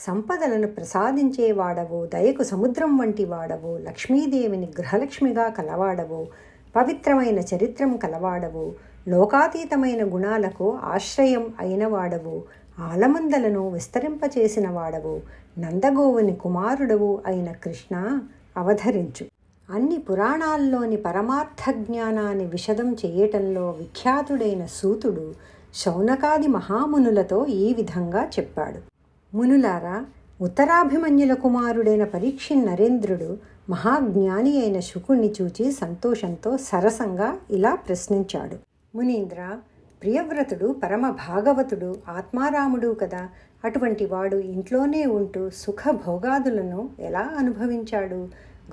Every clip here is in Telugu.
సంపదలను ప్రసాదించేవాడవు, దయకు సముద్రం వంటి వాడవు, లక్ష్మీదేవిని గృహలక్ష్మిగా కలవాడవు, పవిత్రమైన చరిత్రం కలవాడవు, లోకాతీతమైన గుణాలకు ఆశ్రయం అయినవాడవు, ఆలమందలను విస్తరింపచేసిన వాడవు, నందగోవుని కుమారుడవు అయిన కృష్ణ అవధరించు. అన్ని పురాణాల్లోని పరమార్థ జ్ఞానాన్ని విశదం చేయటంలో విఖ్యాతుడైన సూతుడు శౌనకాది మహామునులతో ఈ విధంగా చెప్పాడు. మునులారా, ఉత్తరాభిమన్యుల కుమారుడైన పరీక్షిన్ నరేంద్రుడు మహాజ్ఞాని అయిన శుకుణ్ణి చూచి సంతోషంతో సరసంగా ఇలా ప్రశ్నించాడు. మునీంద్ర, ప్రియవ్రతుడు పరమ భాగవతుడు ఆత్మారాముడు కదా, అటువంటి వాడు ఇంట్లోనే ఉంటూ సుఖభోగాదులను ఎలా అనుభవించాడు?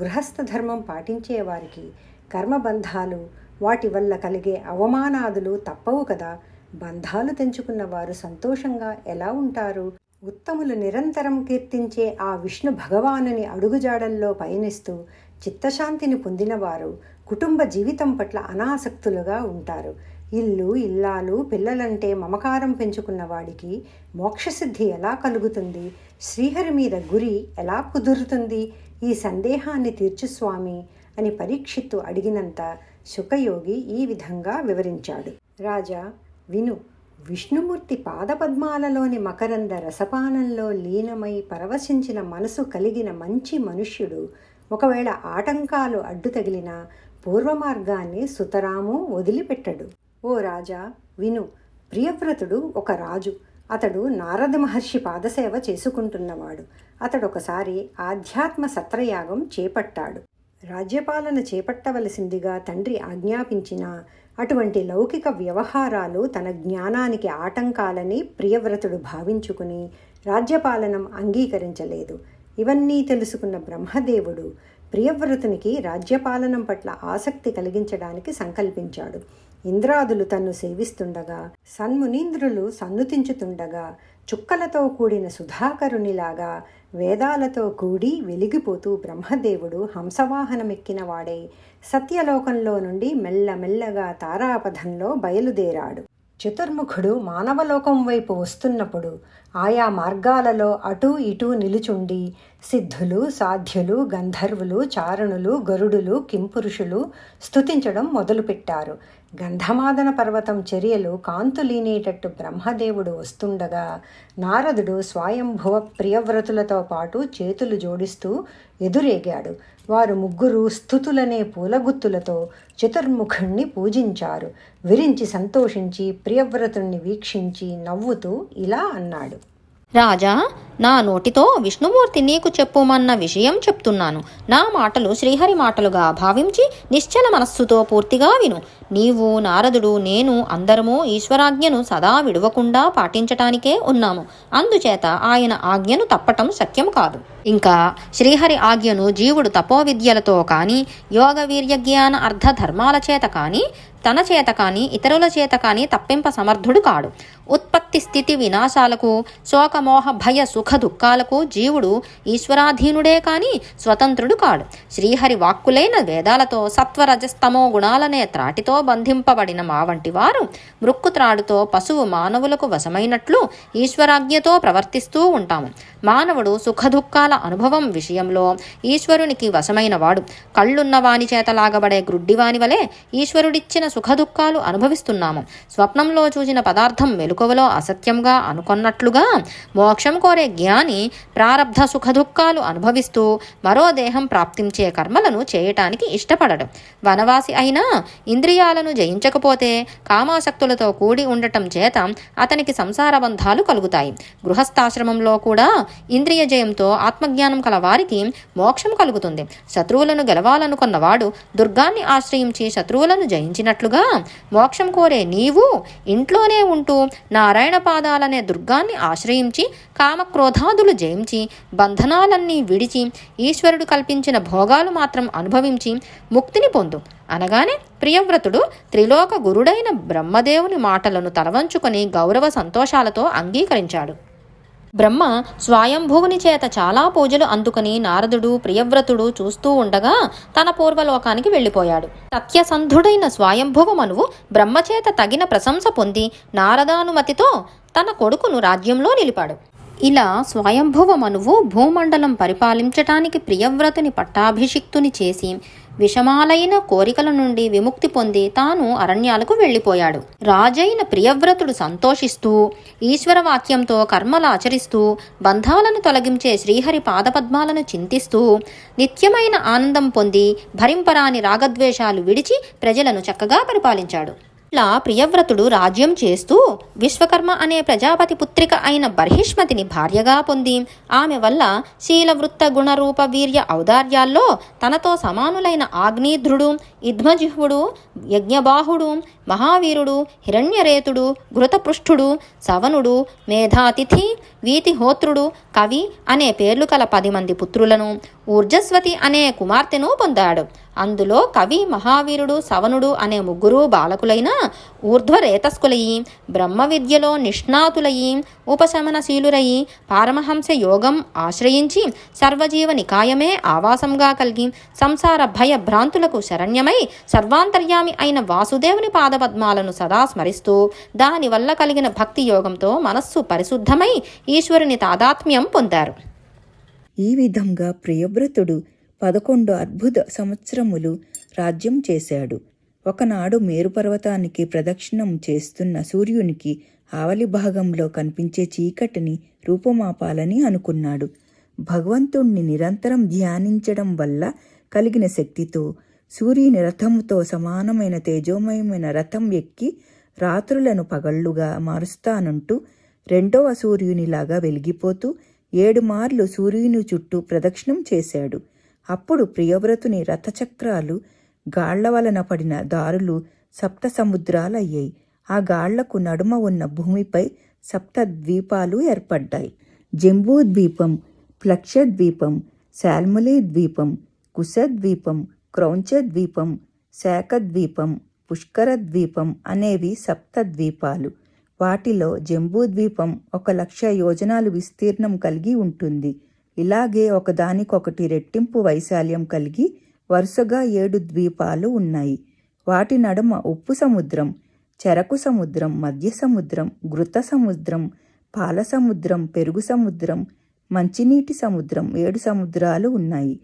గృహస్థ ధర్మం పాటించేవారికి కర్మబంధాలు, వాటి వల్ల కలిగే అవమానాదులు తప్పవు కదా. బంధాలు తెంచుకున్న వారు సంతోషంగా ఎలా ఉంటారు? ఉత్తములు నిరంతరం కీర్తించే ఆ విష్ణు భగవానుని అడుగుజాడల్లో పయనిస్తూ చిత్తశాంతిని పొందినవారు కుటుంబ జీవితం పట్ల అనాసక్తులుగా ఉంటారు. ఇల్లు, ఇల్లాలు, పిల్లలంటే మమకారం పెంచుకున్న వాడికి మోక్షసిద్ధి ఎలా కలుగుతుంది? శ్రీహరి మీద గురి ఎలా కుదురుతుంది? ఈ సందేహాన్ని తీర్చు స్వామి అని పరీక్షిత్తు అడిగినంత శుకయోగి ఈ విధంగా వివరించాడు. రాజా, విను. విష్ణుమూర్తి పాదపద్మాలలోని మకరంద రసపానంలో లీనమై పరవశించిన మనసు కలిగిన మంచి మనుష్యుడు ఒకవేళ ఆటంకాలు అడ్డు తగిలిన పూర్వమార్గాన్ని సుతరాము వదిలిపెట్టడు. ఓ రాజా, విను. ప్రియవ్రతుడు ఒక రాజు. అతడు నారద మహర్షి పాదసేవ చేసుకుంటున్నవాడు. అతడొకసారి ఆధ్యాత్మ సత్రయాగం చేపట్టాడు. రాజ్యపాలన చేపట్టవలసిందిగా తండ్రి ఆజ్ఞాపించినా అటువంటి లౌకిక వ్యవహారాలు తన జ్ఞానానికి ఆటంకాలని ప్రియవ్రతుడు భావించుకుని రాజ్యపాలనం అంగీకరించలేదు. ఇవన్నీ తెలుసుకున్న బ్రహ్మదేవుడు ప్రియవ్రతునికి రాజ్యపాలనం పట్ల ఆసక్తి కలిగించడానికి సంకల్పించాడు. ఇంద్రాదులు తన్ను సేవిస్తుండగా, సన్మునీంద్రులు సన్నుతించుతుండగా, చుక్కలతో కూడిన సుధాకరునిలాగా వేదాలతో కూడి వెలిగిపోతూ బ్రహ్మదేవుడు హంసవాహనమెక్కిన వాడై సత్యలోకంలో నుండి మెల్లమెల్లగా తారాపథంలో బయలుదేరాడు. చతుర్ముఖుడు మానవలోకం వైపు వస్తున్నప్పుడు ఆయా మార్గాలలో అటూ ఇటూ నిలుచుండి సిద్ధులు, సాధ్యులు, గంధర్వులు, చారణులు, గరుడులు, కింపురుషులు స్తుతించడం మొదలుపెట్టారు. గంధమాదన పర్వతం చర్యలు కాంతులీనేటట్టు బ్రహ్మదేవుడు వస్తుండగా నారదుడు స్వయంభువ ప్రియవ్రతులతో పాటు చేతులు జోడిస్తూ ఎదురేగాడు. వారు ముగ్గురు స్తుతులనే పూలగుత్తులతో చతుర్ముఖుణ్ణి పూజించారు. విరించి సంతోషించి ప్రియవ్రతుణ్ణి వీక్షించి నవ్వుతూ ఇలా అన్నాడు. రాజా, నా నోటితో విష్ణుమూర్తి నీకు చెప్పుమన్న విషయం చెప్తున్నాను. నా మాటలు శ్రీహరి మాటలుగా భావించి నిశ్చల మనస్సుతో పూర్తిగా విను. నీవు, నారదుడు, నేను అందరము ఈశ్వరాజ్ఞను సదా విడవకుండా పాటించటానికే ఉన్నాము. అందుచేత ఆయన ఆజ్ఞను తప్పటం శక్యం కాదు. ఇంకా శ్రీహరి ఆజ్ఞను జీవుడు తపోవిద్యలతో కానీ, యోగ వీర్య జ్ఞాన అర్ధ ధర్మాల చేత కానీ, తన చేత కానీ, ఇతరుల చేత కానీ తప్పింప సమర్థుడు కాడు. ఉత్పత్తి స్థితి వినాశాలకు, శోకమోహ భయ సుఖ దుఃఖాలకు జీవుడు ఈశ్వరాధీనుడే కానీ స్వతంత్రుడు కాడు. శ్రీహరి వాక్కులైన వేదాలతో సత్వరజస్తమో గుణాలనే త్రాటితో బంధింపబడిన మా వంటి వారు మృక్కుత్రాడుతో పశువు మానవులకు వశమైనట్లు ఈశ్వరాజ్ఞతో ప్రవర్తిస్తూ ఉంటాము. మానవుడు సుఖదుఖాల అనుభవం విషయంలో ఈశ్వరునికి వశమైన వాడు. కళ్ళున్న వాని చేత లాగబడే గ్రుడ్డివాని వలె ఈశ్వరుడిచ్చిన సుఖదుఖాలు అనుభవిస్తున్నాము. స్వప్నంలో చూసిన పదార్థం మెలకువలో అసత్యంగా అనుకొన్నట్లుగా మోక్షం కోరే జ్ఞాని ప్రారబ్ధ సుఖదుఖాలు అనుభవిస్తూ మరో దేహం ప్రాప్తించే కర్మలను చేయటానికి ఇష్టపడడు. వనవాసి అయినా ఇంద్రియాలను జయించకపోతే కామాసక్తులతో కూడి ఉండటం చేత అతనికి సంసార బంధాలు కలుగుతాయి. గృహస్థాశ్రమంలో కూడా ఇంద్రియ జయంతో ఆత్మజ్ఞానం కల వారికి మోక్షం కలుగుతుంది. శత్రువులను గెలవాలనుకున్నవాడు దుర్గాన్ని ఆశ్రయించి శత్రువులను జయించినట్లుగా మోక్షం కోరే నీవు ఇంట్లోనే ఉంటూ నారాయణ పాదాలనే దుర్గాన్ని ఆశ్రయించి కామక్రోధాదులు జయించి బంధనాలన్నీ విడిచి ఈశ్వరుడు కల్పించిన భోగాలు మాత్రం అనుభవించి ముక్తిని పొందు అనగానే ప్రియవ్రతుడు త్రిలోక గురుడైన బ్రహ్మదేవుని మాటలను తలవంచుకొని గౌరవ సంతోషాలతో అంగీకరించాడు. బ్రహ్మ స్వయంభువుని చేత చాలా పూజలు అందుకుని నారదుడు, ప్రియవ్రతుడు చూస్తూ ఉండగా తన పూర్వలోకానికి వెళ్ళిపోయాడు. సత్యసంధుడైన స్వయంభువ మనువు బ్రహ్మచేత తగిన ప్రశంస పొంది నారదానుమతితో తన కొడుకును రాజ్యంలో నిలిపాడు. ఇలా స్వయంభువ మనువు భూమండలం పరిపాలించటానికి ప్రియవ్రతుని పట్టాభిషిక్తుని చేసి విషమాలైన కోరికల నుండి విముక్తి పొంది తాను అరణ్యాలకు వెళ్ళిపోయాడు. రాజైన ప్రియవ్రతుడు సంతోషిస్తూ ఈశ్వరవాక్యంతో కర్మలు ఆచరిస్తూ బంధాలను తొలగించే శ్రీహరి పాదపద్మాలను చింతిస్తూ నిత్యమైన ఆనందం పొంది భరింపరాని రాగద్వేషాలు విడిచి ప్రజలను చక్కగా పరిపాలించాడు. ఇలా ప్రియవ్రతుడు రాజ్యం చేస్తూ విశ్వకర్మ అనే ప్రజాపతి పుత్రిక అయిన బర్హిష్మతిని భార్యగా పొంది ఆమె వల్ల శీలవృత్త గుణరూప వీర్య ఔదార్యాల్లో తనతో సమానులైన ఆగ్నేధ్రుడు, ఇద్మజిహ్వుడు, యజ్ఞబాహుడు, మహావీరుడు, హిరణ్యరేతుడు, ఘృతపృష్ఠుడు, సవనుడు, మేధాతిథి, వీతిహోత్రుడు, కవి అనే పేర్లు కల 10 మంది పుత్రులను, ఊర్జస్వతి అనే కుమార్తెను పొందాడు. అందులో కవి, మహావీరుడు, సవనుడు అనే 3 బాలకులైన ఊర్ధ్వరేతస్కులయి, బ్రహ్మ విద్యలో నిష్ణాతులయి, ఉపశమనశీలురయి, పారమహంస యోగం ఆశ్రయించి సర్వజీవ నికాయమే ఆవాసంగా కలిగి సంసార భయ భ్రాంతులకు శరణ్యమై సర్వాంతర్యామి అయిన వాసుదేవుని పాదపద్మాలను సదా స్మరిస్తూ దానివల్ల కలిగిన భక్తి యోగంతో మనస్సు పరిశుద్ధమై ఈశ్వరుని తాదాత్మ్యం పొందారు. ఈ విధంగా ప్రియవ్రతుడు 11 అద్భుత సంవత్సరములు రాజ్యం చేశాడు. ఒకనాడు మేరుపర్వతానికి ప్రదక్షిణం చేస్తున్న సూర్యునికి ఆవలి భాగంలో కనిపించే చీకటిని రూపుమాపాలని అనుకున్నాడు. భగవంతుణ్ణి నిరంతరం ధ్యానించడం వల్ల కలిగిన శక్తితో సూర్యుని రథంతో సమానమైన తేజోమయమైన రథం ఎక్కి రాత్రులను పగళ్లుగా మారుస్తానంటూ 2వ సూర్యునిలాగా వెలిగిపోతూ 7 మార్లు సూర్యుని చుట్టూ ప్రదక్షిణం చేశాడు. అప్పుడు ప్రియవ్రతుని రథచక్రాలు గాళ్ల వలన పడిన దారులు 7 సముద్రాలయ్యాయి. ఆ గాళ్లకు నడుమ ఉన్న భూమిపై 7 ద్వీపాలు ఏర్పడ్డాయి. జంబూద్వీపం, ప్లక్షద్వీపం, శాల్మలి ద్వీపం, కుశద్వీపం, క్రౌంచద్వీపం, శాఖద్వీపం, పుష్కరద్వీపం అనేవి 7 ద్వీపాలు. వాటిలో జంబూద్వీపం 1,00,000 యోజనాలు విస్తీర్ణం కలిగి ఉంటుంది. ఇలాగే ఒకదానికొకటి రెట్టింపు వైశాల్యం కలిగి వరుసగా 7 ద్వీపాలు ఉన్నాయి. వాటి నడుమ ఉప్పు సముద్రం, చెరకు సముద్రం, మధ్య సముద్రం, ఘృత సముద్రం, పాల సముద్రం, పెరుగు సముద్రం, మంచినీటి సముద్రం 7 సముద్రాలు ఉన్నాయి.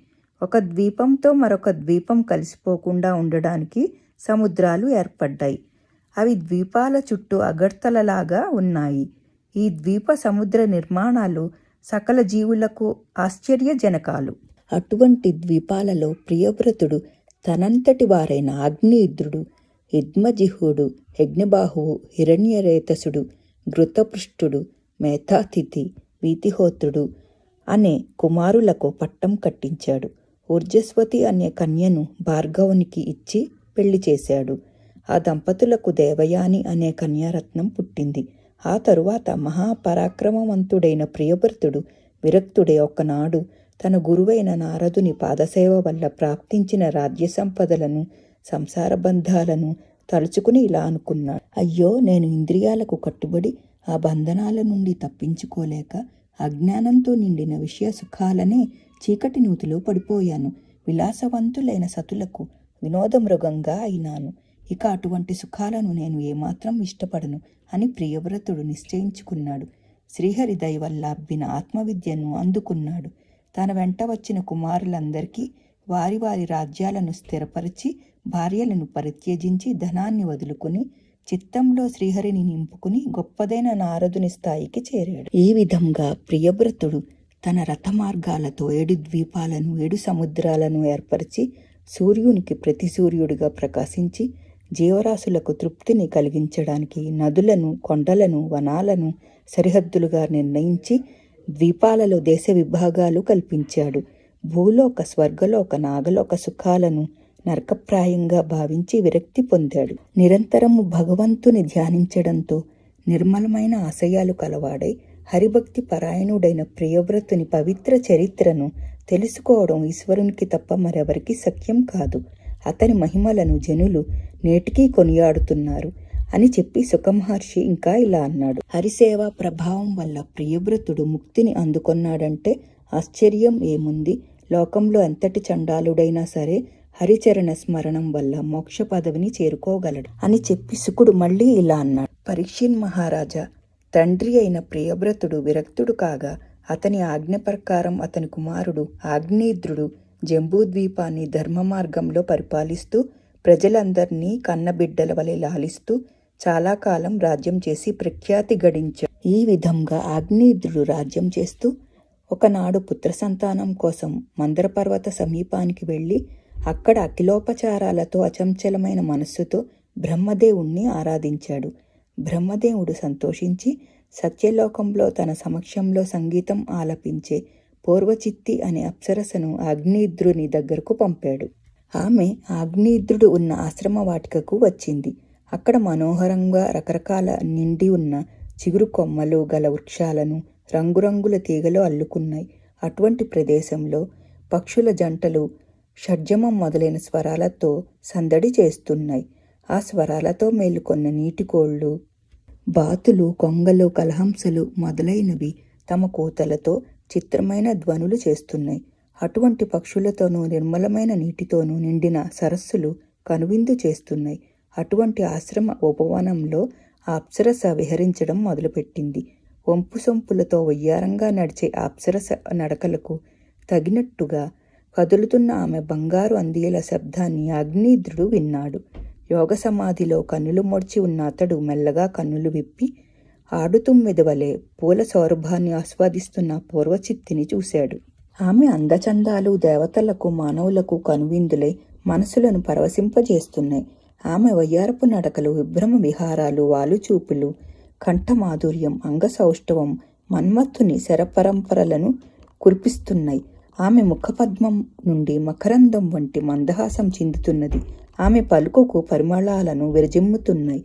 ఒక ద్వీపంతో మరొక ద్వీపం కలిసిపోకుండా ఉండడానికి సముద్రాలు ఏర్పడ్డాయి. అవి ద్వీపాల చుట్టూ అగర్తలలాగా ఉన్నాయి. ఈ ద్వీప సముద్ర నిర్మాణాలు సకల జీవులకు ఆశ్చర్యజనకాలు. అటువంటి ద్వీపాలలో ప్రియవ్రతుడు తనంతటి వారైన ఆగ్నేయుద్రుడు, ఇద్మజిహ్వుడు, యజ్ఞబాహువు, హిరణ్యరేతసుడు, ఘృతపృష్ఠుడు, మేధాతిథి, వీతిహోత్రుడు అనే కుమారులకు పట్టం కట్టించాడు. ఊర్జస్వతి అనే కన్యను భార్గవునికి ఇచ్చి పెళ్లి చేశాడు. ఆ దంపతులకు దేవయాని అనే కన్యారత్నం పుట్టింది. ఆ తరువాత మహాపరాక్రమవంతుడైన ప్రియవ్రతుడు విరక్తుడే ఒకనాడు తన గురువైన నారదుని పాదసేవ వల్ల ప్రాప్తించిన రాజ్య సంపదలను, సంసార బంధాలను తలుచుకుని ఇలా అనుకున్నాడు. అయ్యో, నేను ఇంద్రియాలకు కట్టుబడి ఆ బంధనాల నుండి తప్పించుకోలేక అజ్ఞానంతో నిండిన విషయ సుఖాలనే చీకటి నూతిలో పడిపోయాను. విలాసవంతులైన సతులకు వినోదమృగంగా అయినాను. ఇక అటువంటి సుఖాలను నేను ఏమాత్రం ఇష్టపడను అని ప్రియవ్రతుడు నిశ్చయించుకున్నాడు. శ్రీహరి దయ వల్ల అబ్బిన ఆత్మవిద్యను అందుకున్నాడు. తన వెంట వచ్చిన కుమారులందరికీ వారి వారి రాజ్యాలను స్థిరపరిచి భార్యలను పరిత్యజించి ధనాన్ని వదులుకుని చిత్తంలో శ్రీహరిని నింపుకుని గొప్పదైన నారదుని స్థాయికి చేరాడు. ఈ విధంగా ప్రియవ్రతుడు తన రథమార్గాలతో 7 ద్వీపాలను 7 సముద్రాలను ఏర్పరిచి సూర్యునికి ప్రతి సూర్యుడిగా ప్రకాశించి జీవరాశులకు తృప్తిని కలిగించడానికి నదులను, కొండలను, వనాలను సరిహద్దులుగా నిర్ణయించి ద్వీపాలలో దేశ విభాగాలు కల్పించాడు. భూలోక, స్వర్గలోక, నాగలోక సుఖాలను నరకప్రాయంగా భావించి విరక్తి పొందాడు. నిరంతరము భగవంతుని ధ్యానించడంతో నిర్మలమైన ఆశయాలు కలవాడై హరిభక్తి పరాయణుడైన ప్రియవ్రతుని పవిత్ర చరిత్రను తెలుసుకోవడం ఈశ్వరునికి తప్ప మరెవరికి శక్యం కాదు. అతని మహిమలను జనులు నేటికీ కొనియాడుతున్నారు అని చెప్పి సుఖమహర్షి ఇంకా ఇలా అన్నాడు. హరిసేవా ప్రభావం వల్ల ప్రియవ్రతుడు ముక్తిని అందుకొన్నాడంటే ఆశ్చర్యం ఏముంది? లోకంలో ఎంతటి చండాలుడైనా సరే హరిచరణ స్మరణం వల్ల మోక్ష పదవిని చేరుకోగలడు అని చెప్పి శుకుడు మళ్ళీ ఇలా అన్నాడు. పరీక్షిన్ మహారాజా, తండ్రి అయిన ప్రియవ్రతుడు విరక్తుడు కాగా అతని ఆజ్ఞ ప్రకారం అతని కుమారుడు ఆగ్నేయుద్రుడు జంబూద్వీపాన్ని ధర్మ మార్గంలో పరిపాలిస్తూ ప్రజలందరినీ కన్నబిడ్డల వలె లాలిస్తూ చాలా కాలం రాజ్యం చేసి ప్రఖ్యాతి గడించాడు. ఈ విధంగా ఆగ్నేయుద్రుడు రాజ్యం చేస్తూ ఒకనాడు పుత్ర సంతానం కోసం మందర పర్వత సమీపానికి వెళ్ళి అక్కడ అఖిలోపచారాలతో అచంచలమైన మనస్సుతో బ్రహ్మదేవుణ్ణి ఆరాధించాడు. బ్రహ్మదేవుడు సంతోషించి సత్యలోకంలో తన సమక్షంలో సంగీతం ఆలపించే పూర్వచిత్తి అనే అప్సరసను ఆగ్నేయుద్రుని దగ్గరకు పంపాడు. ఆమె ఆగ్నేయుద్రుడు ఉన్న ఆశ్రమ వాటికకు వచ్చింది. అక్కడ మనోహరంగా రకరకాల నిండి ఉన్న చిగురు కొమ్మలు గల వృక్షాలను రంగురంగుల తీగలు అల్లుకున్నాయి. అటువంటి ప్రదేశంలో పక్షుల జంటలు షడ్జమం మొదలైన స్వరాలతో సందడి చేస్తున్నాయి. ఆ స్వరాలతో మేలుకొన్న నీటికోళ్ళు, బాతులు, కొంగలు, కలహంసలు మొదలైనవి తమ కూతలతో చిత్రమైన ధ్వనులు చేస్తున్నాయి. అటువంటి పక్షులతోనూ నిర్మలమైన నీటితోనూ నిండిన సరస్సులు కనువిందు చేస్తున్నాయి. అటువంటి ఆశ్రమ ఉపవనంలో ఆ అప్సరస విహరించడం మొదలుపెట్టింది. వంపు సొంపులతో వయ్యారంగా నడిచే ఆ అప్సరస నడకలకు తగినట్టుగా కదులుతున్న ఆమె బంగారు అందియల శబ్దాన్ని ఆగ్నేయుద్రుడు విన్నాడు. యోగ సమాధిలో కన్నులు మొడిచి ఉన్న అతడు మెల్లగా కన్నులు విప్పి ఆడుతుమ్మెద వలె పూల సౌరభాన్ని ఆస్వాదిస్తున్న పూర్వచిత్తిని చూశాడు. ఆమె అందచందాలు దేవతలకు మానవులకు కనువిందులై మనసులను పరవశింపజేస్తున్నాయి. ఆమె వయ్యారపు నడకలు, విభ్రమ విహారాలు, వాలుచూపులు, కంఠమాధుర్యం, అంగసౌష్ఠవం మన్మత్తుని శరపరంపరలను కురిపిస్తున్నాయి. ఆమె ముఖపద్మం నుండి మకరందం వంటి మందహాసం చిందుతున్నది. ఆమె పలుకుకు పరిమళాలను విరజిమ్ముతున్నాయి.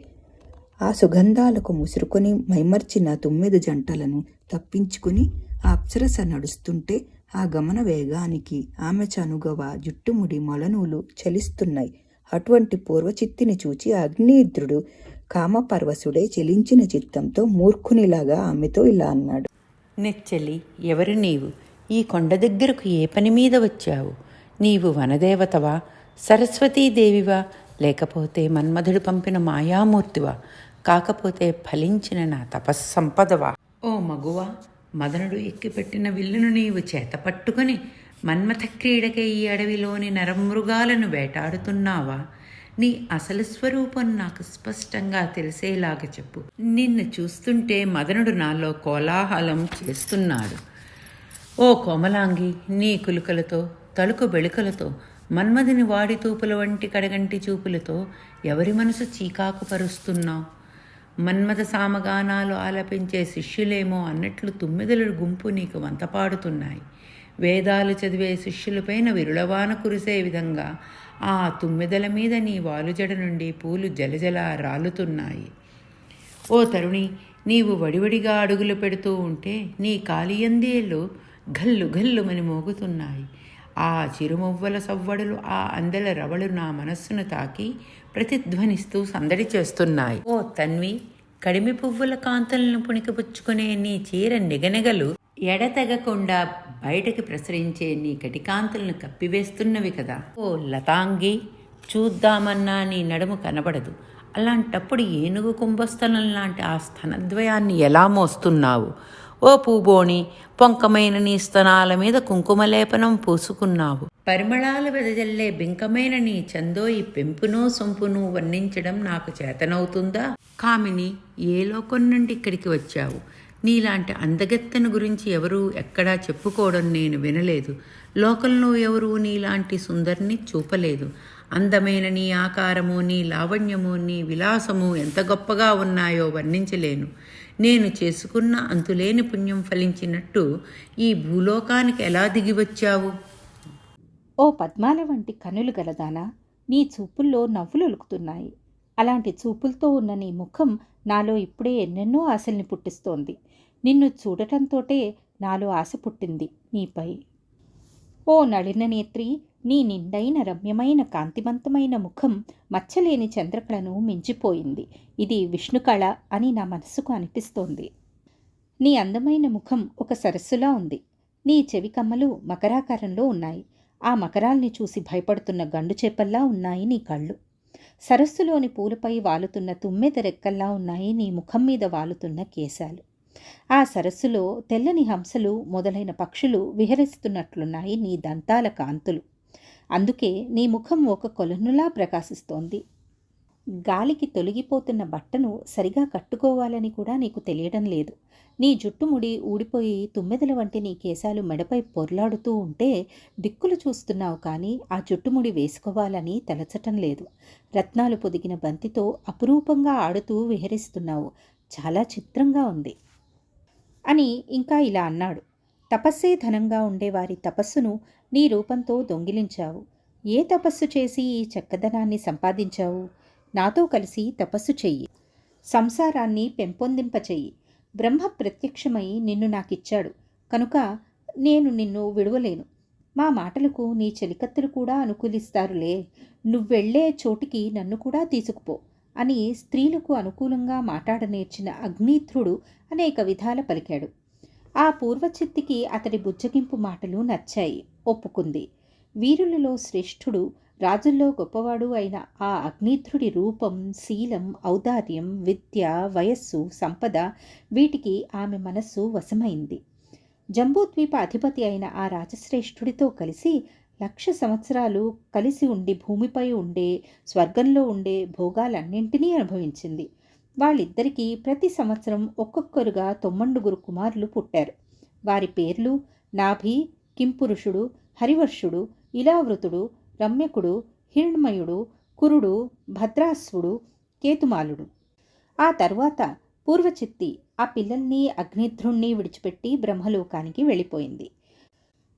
ఆ సుగంధాలకు ముసురుకొని మైమర్చిన 9 జంటలను తప్పించుకుని ఆ అప్సరస నడుస్తుంటే ఆ గమన వేగానికి ఆమె చనుగవ, జుట్టుముడి, మొలనూలు చలిస్తున్నాయి. అటువంటి పూర్వచిత్తిని చూచి ఆగ్నేయుద్రుడు కామపరవశుడై చెలించిన చిత్తంతో మూర్ఖునిలాగా ఆమెతో ఇలా అన్నాడు. నెచ్చలి, ఎవరు నీవు? ఈ కొండ దగ్గరకు ఏ పని మీద వచ్చావు? నీవు వనదేవతవా, సరస్వతీదేవివా, లేకపోతే మన్మధుడు పంపిన మాయామూర్తివా, కాకపోతే ఫలించిన నా తపస్సంపదవా? ఓ మగువా, మదనుడు ఎక్కిపెట్టిన విల్లును నీవు చేత పట్టుకుని మన్మథ క్రీడకై ఈ అడవిలోని నరమృగాలను వేటాడుతున్నావా? నీ అసలు స్వరూపం నాకు స్పష్టంగా తెలిసేలాగా చెప్పు. నిన్ను చూస్తుంటే మదనుడు నాలో కోలాహలం చేస్తున్నాడు. ఓ కోమలాంగి, నీ కులుకలతో, తలుకు బెళుకలతో, మన్మథుని వాడి తూపుల వంటి కడగంటి చూపులతో ఎవరి మనసు చీకాకు పరుస్తున్నావు? మన్మథ సామగానాలు ఆలపించే శిష్యులేమో అన్నట్లు తుమ్మెదల గుంపు నీకు వంతపాడుతున్నాయి. వేదాలు చదివే శిష్యులపైన విరుళవాన కురిసే విధంగా ఆ తుమ్మెదల మీద నీ వాలుజడ నుండి పూలు జలజల రాలుతున్నాయి. ఓ తరుణి, నీవు వడివడిగా అడుగులు పెడుతూ ఉంటే నీ కాలియందేళ్ళు గల్లు గల్లుమని మోగుతున్నాయి. ఆ చిరుమువ్వల సవ్వడులు, ఆ అందెల రవళు నా మనస్సును తాకి ప్రతిధ్వనిస్తూ సందడి చేస్తున్నాయి. ఓ తన్వి, కడిమి పువ్వుల కాంతులను పుణికిపుచ్చుకునే నీ చీర నిగనెగలు ఎడతెగకుండా బయటకి ప్రసరించే నీ కటికాంతులను కప్పివేస్తున్నవి కదా. ఓ లతాంగి, చూద్దామన్నా నీ నడుము కనబడదు. అలాంటప్పుడు ఏనుగు కుంభస్థలం లాంటి ఆ స్తనద్వయాన్ని ఎలా మోస్తున్నావు? ఓ పూబోణి, పొంకమైన నీ స్తనాల మీద కుంకుమలేపనం పూసుకున్నావు. పరిమళాలు వెదజల్లే బింకమైన నీ చందోయి పెంపును సొంపును వర్ణించడం నాకు చేతనవుతుందా? కామిని, ఏ లోకం నుండి ఇక్కడికి వచ్చావు? నీలాంటి అందగత్తెను గురించి ఎవరూ ఎక్కడా చెప్పుకోవడం నేను వినలేదు. లోకంలో ఎవరూ నీలాంటి సుందరిని చూపలేదు. అందమైన నీ ఆకారము, నీ లావణ్యము, నీ విలాసము ఎంత గొప్పగా ఉన్నాయో వర్ణించలేను. నేను చేసుకున్న అంతులేని పుణ్యం ఫలించినట్టు ఈ భూలోకానికి ఎలా దిగివచ్చావు? ఓ పద్మాల వంటి కనులు గలదానా, నీ చూపుల్లో నవ్వులు ఒలుకుతున్నాయి. అలాంటి చూపులతో ఉన్న నీ ముఖం నాలో ఇప్పుడే ఎన్నెన్నో ఆశల్ని పుట్టిస్తోంది. నిన్ను చూడటంతోటే నాలో ఆశ పుట్టింది నీపై. ఓ నళిన నేత్రి, నీ నిండైన రమ్యమైన కాంతివంతమైన ముఖం మచ్చలేని చంద్రకళను మించిపోయింది. ఇది విష్ణుకళ అని నా మనస్సుకు అనిపిస్తోంది. నీ అందమైన ముఖం ఒక సరస్సులా ఉంది. నీ చెవి కమ్మలు మకరాకారంలో ఉన్నాయి. ఆ మకరాల్ని చూసి భయపడుతున్న గండు చేపల్లా ఉన్నాయి నీ కళ్ళు. సరస్సులోని పూలపై వాలుతున్న తుమ్మెద రెక్కల్లా ఉన్నాయి నీ ముఖం మీద వాలుతున్న కేశాలు. ఆ సరస్సులో తెల్లని హంసలు మొదలైన పక్షులు విహరిస్తున్నట్లున్నాయి నీ దంతాల కాంతులు. అందుకే నీ ముఖం ఒక కొలనులా ప్రకాశిస్తోంది. గాలికి తొలగిపోతున్న బట్టను సరిగా కట్టుకోవాలని కూడా నీకు తెలియడం లేదు. నీ జుట్టుముడి ఊడిపోయి తుమ్మెదల వంటి నీ కేశాలు మెడపై పొర్లాడుతూ ఉంటే దిక్కులు చూస్తున్నావు, కానీ ఆ జుట్టుముడి వేసుకోవాలని తలచటం లేదు. రత్నాలు పొదిగిన బంతితో అపురూపంగా ఆడుతూ విహరిస్తున్నావు. చాలా చిత్రంగా ఉంది అని ఇంకా ఇలా అన్నాడు. తపస్సే ధనంగా ఉండేవారి తపస్సును నీ రూపంతో దొంగిలించావు. ఏ తపస్సు చేసి ఈ చక్కదనాన్ని సంపాదించావు? నాతో కలిసి తపస్సు చెయ్యి, సంసారాన్ని పెంపొందింపచెయ్యి. బ్రహ్మ ప్రత్యక్షమై నిన్ను నాకిచ్చాడు కనుక నేను నిన్ను విడువలేను. మా మాటలకు నీ చెలికత్తెలు కూడా అనుకూలిస్తారులే. నువ్వెళ్లే చోటికి నన్ను కూడా తీసుకుపో అని స్త్రీలకు అనుకూలంగా మాట్లాడనేర్చిన అగ్నిధ్రుడు అనేక విధాల పలికాడు. ఆ పూర్వచిత్తికి అతడి బుజ్జగింపు మాటలు నచ్చాయి, ఒప్పుకుంది. వీరులలో శ్రేష్ఠుడు, రాజుల్లో గొప్పవాడు అయిన ఆ అగ్నిధ్రుడి రూపం, శీలం, ఔదార్యం, విద్య, వయస్సు, సంపద వీటికి ఆమె మనస్సు వశమైంది. జంబూద్వీప అధిపతి అయిన ఆ రాజశ్రేష్ఠుడితో కలిసి 1,00,000 సంవత్సరాలు కలిసి ఉండి భూమిపై ఉండే, స్వర్గంలో ఉండే భోగాలన్నింటినీ అనుభవించింది. వాళ్ళిద్దరికీ ప్రతి సంవత్సరం ఒక్కొక్కరుగా 9 కుమారులు పుట్టారు. వారి పేర్లు నాభి, కింపురుషుడు, హరివర్షుడు, ఇలావృతుడు, రమ్యకుడు, హిరణ్మయుడు, కురుడు, భద్రాశ్వుడు, కేతుమాలుడు. ఆ తరువాత పూర్వచిత్తి ఆ పిల్లల్ని అగ్నిధ్రుణ్ణి విడిచిపెట్టి బ్రహ్మలోకానికి వెళ్ళిపోయింది.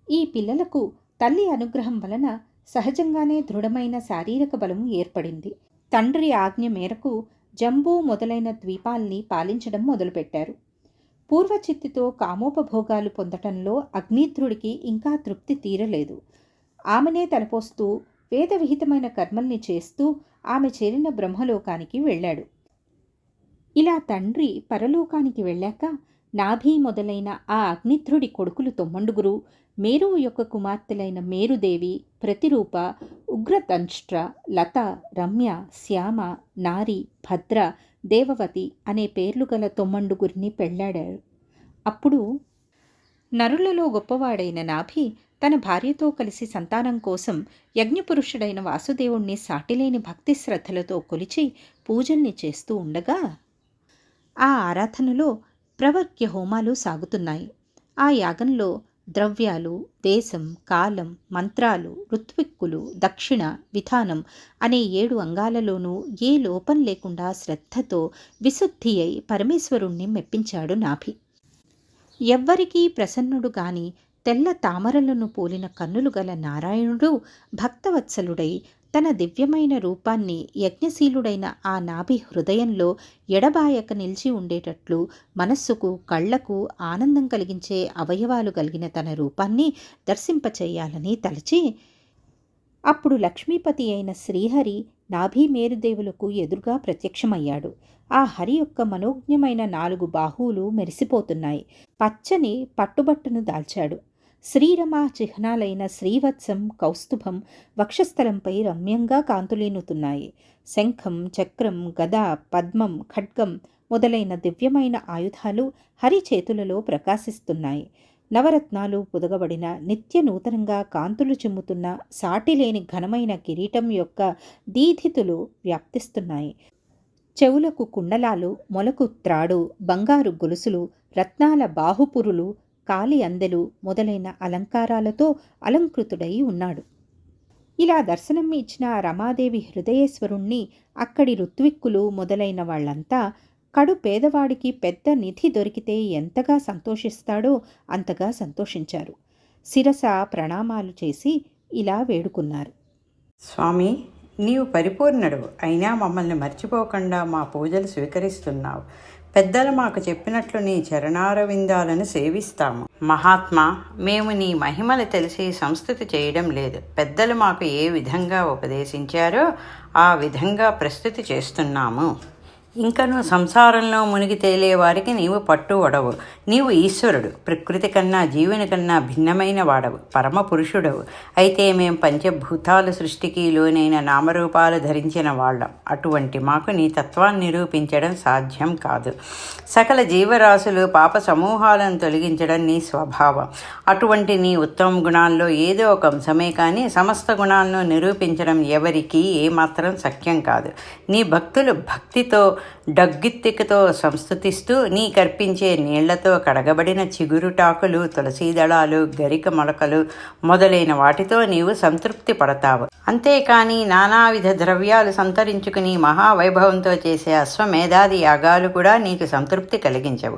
ఈ పిల్లలకు తల్లి అనుగ్రహం వలన సహజంగానే దృఢమైన శారీరక బలం ఏర్పడింది. తండ్రి ఆజ్ఞ మేరకు జంబూ మొదలైన ద్వీపాల్ని పాలించడం మొదలుపెట్టారు. పూర్వచిత్తితో కామోపభోగాలు పొందటంలో అగ్నిధ్రుడికి ఇంకా తృప్తి తీరలేదు. ఆమెనే తలపోస్తూ వేదవిహితమైన కర్మల్ని చేస్తూ ఆమె చేరిన బ్రహ్మలోకానికి వెళ్ళాడు. ఇలా తండ్రి పరలోకానికి వెళ్ళాక నాభి మొదలైన ఆ అగ్నిధ్రుడి కొడుకులు 9, మేరువు యొక్క కుమార్తెలైన మేరుదేవి, ప్రతిరూప, ఉగ్రతంష్ట్ర, లత, రమ్య, శ్యామ, నారి, భద్ర, దేవవతి అనే పేర్లు గల 9 పెళ్లాడారు. అప్పుడు నరులలో గొప్పవాడైన నాభి తన భార్యతో కలిసి సంతానం కోసం యజ్ఞపురుషుడైన వాసుదేవుణ్ణి సాటిలేని భక్తి శ్రద్ధలతో కొలిచి పూజల్ని చేస్తూ ఉండగా ఆ ఆరాధనలో ప్రవర్గ్య హోమాలు సాగుతున్నాయి. ఆ యాగంలో ద్రవ్యాలు, దేశం, కాలం, మంత్రాలు, ఋత్విక్కులు, దక్షిణ, విధానం అనే 7 అంగాలలోనూ ఏ లోపం లేకుండా శ్రద్ధతో విశుద్ధి అయి పరమేశ్వరుణ్ణి మెప్పించాడు నాభి. ఎవ్వరికీ ప్రసన్నుడు గాని తెల్ల తామరలను పోలిన కన్నులు గల నారాయణుడు భక్తవత్సలుడై తన దివ్యమైన రూపాన్ని యజ్ఞశీలుడైన ఆ నాభి హృదయంలో ఎడబాయక నిలిచి ఉండేటట్లు మనస్సుకు, కళ్లకు ఆనందం కలిగించే అవయవాలు కలిగిన తన రూపాన్ని దర్శింపచేయాలని తలచి అప్పుడు లక్ష్మీపతి అయిన శ్రీహరి నాభి మేరుదేవులకు ఎదురుగా ప్రత్యక్షమయ్యాడు. ఆ హరి యొక్క మనోజ్ఞమైన 4 బాహువులు మెరిసిపోతున్నాయి. పచ్చని పట్టుబట్టను దాల్చాడు. శ్రీరమా చిహ్నాలైన శ్రీవత్సం, కౌస్తుభం వక్షస్థలంపై రమ్యంగా కాంతులీనుతున్నాయి. శంఖం, చక్రం, గద, పద్మం, ఖడ్గం మొదలైన దివ్యమైన ఆయుధాలు హరి చేతులలో ప్రకాశిస్తున్నాయి. నవరత్నాలు పొదగబడిన నిత్య నూతనంగా కాంతులు చిమ్ముతున్న సాటిలేని ఘనమైన కిరీటం యొక్క దీధితులు వ్యాప్తిస్తున్నాయి. చెవులకు కుండలాలు, మొలకు త్రాడు, బంగారు గొలుసులు, రత్నాల బాహుపురులు, కాలి అందెలు మొదలైన అలంకారాలతో అలంకృతుడై ఉన్నాడు. ఇలా దర్శనం ఇచ్చిన రమాదేవి హృదయేశ్వరుణ్ణి అక్కడి ఋత్విక్కులు మొదలైన వాళ్లంతా కడు పేదవాడికి పెద్ద నిధి దొరికితే ఎంతగా సంతోషిస్తాడో అంతగా సంతోషించారు. శిరస ప్రణామాలు చేసి ఇలా వేడుకున్నారు. స్వామి, నీవు పరిపూర్ణుడు అయినా మమ్మల్ని మర్చిపోకుండా మా పూజలు స్వీకరిస్తున్నావు. పెద్దలు మాకు చెప్పినట్లు నీ చరణారవిందాలను సేవిస్తాము. మహాత్మా, మేము నీ మహిమలు తెలిసి సంస్తుతి చేయడం లేదు. పెద్దలు మాకు ఏ విధంగా ఉపదేశించారో ఆ విధంగా ప్రస్తుతి చేస్తున్నాము. ఇంకను సంసారంలో మునిగి తేలే వారికి నీవు పట్టు వడవు. నీవు ఈశ్వరుడు, ప్రకృతి కన్నా జీవుని కన్నా భిన్నమైన వాడవు, పరమ పురుషుడవు. అయితే మేం పంచభూతాల సృష్టికి లోనైన నామరూపాలు ధరించిన వాళ్ళం. అటువంటి మాకు నీ తత్వాన్ని నిరూపించడం సాధ్యం కాదు. సకల జీవరాశులు పాప సమూహాలను తొలగించడం నీ స్వభావం. అటువంటి నీ ఉత్తమ గుణాల్లో ఏదో ఒక అంశమే కానీ సమస్త గుణాలను నిరూపించడం ఎవరికీ ఏమాత్రం శక్యం కాదు. నీ భక్తులు భక్తితో డగ్గిత్తికతో సంస్తుతిస్తూ నీ కర్పించే నీళ్లతో కడగబడిన చిగురుటాకులు, తులసీదళాలు, గరిక మొలకలు మొదలైన వాటితో నీవు సంతృప్తి పడతావు. అంతేకాని నానావిధ ద్రవ్యాలు సంతరించుకుని మహావైభవంతో చేసే అశ్వమేధాది యాగాలు కూడా నీకు సంతృప్తి కలిగించవు.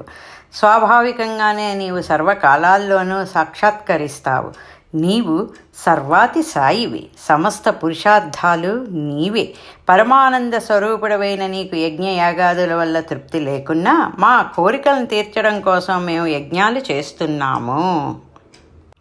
స్వాభావికంగానే నీవు సర్వకాలాల్లోనూ సాక్షాత్కరిస్తావు. నీవు సర్వాతి సాయివి, సమస్త పురుషార్థాలు నీవే. పరమానంద స్వరూపుడవైన నీకు యజ్ఞయాగాదుల వల్ల తృప్తి లేకున్నా మా కోరికలను తీర్చడం కోసం మేము యజ్ఞాలు చేస్తున్నాము.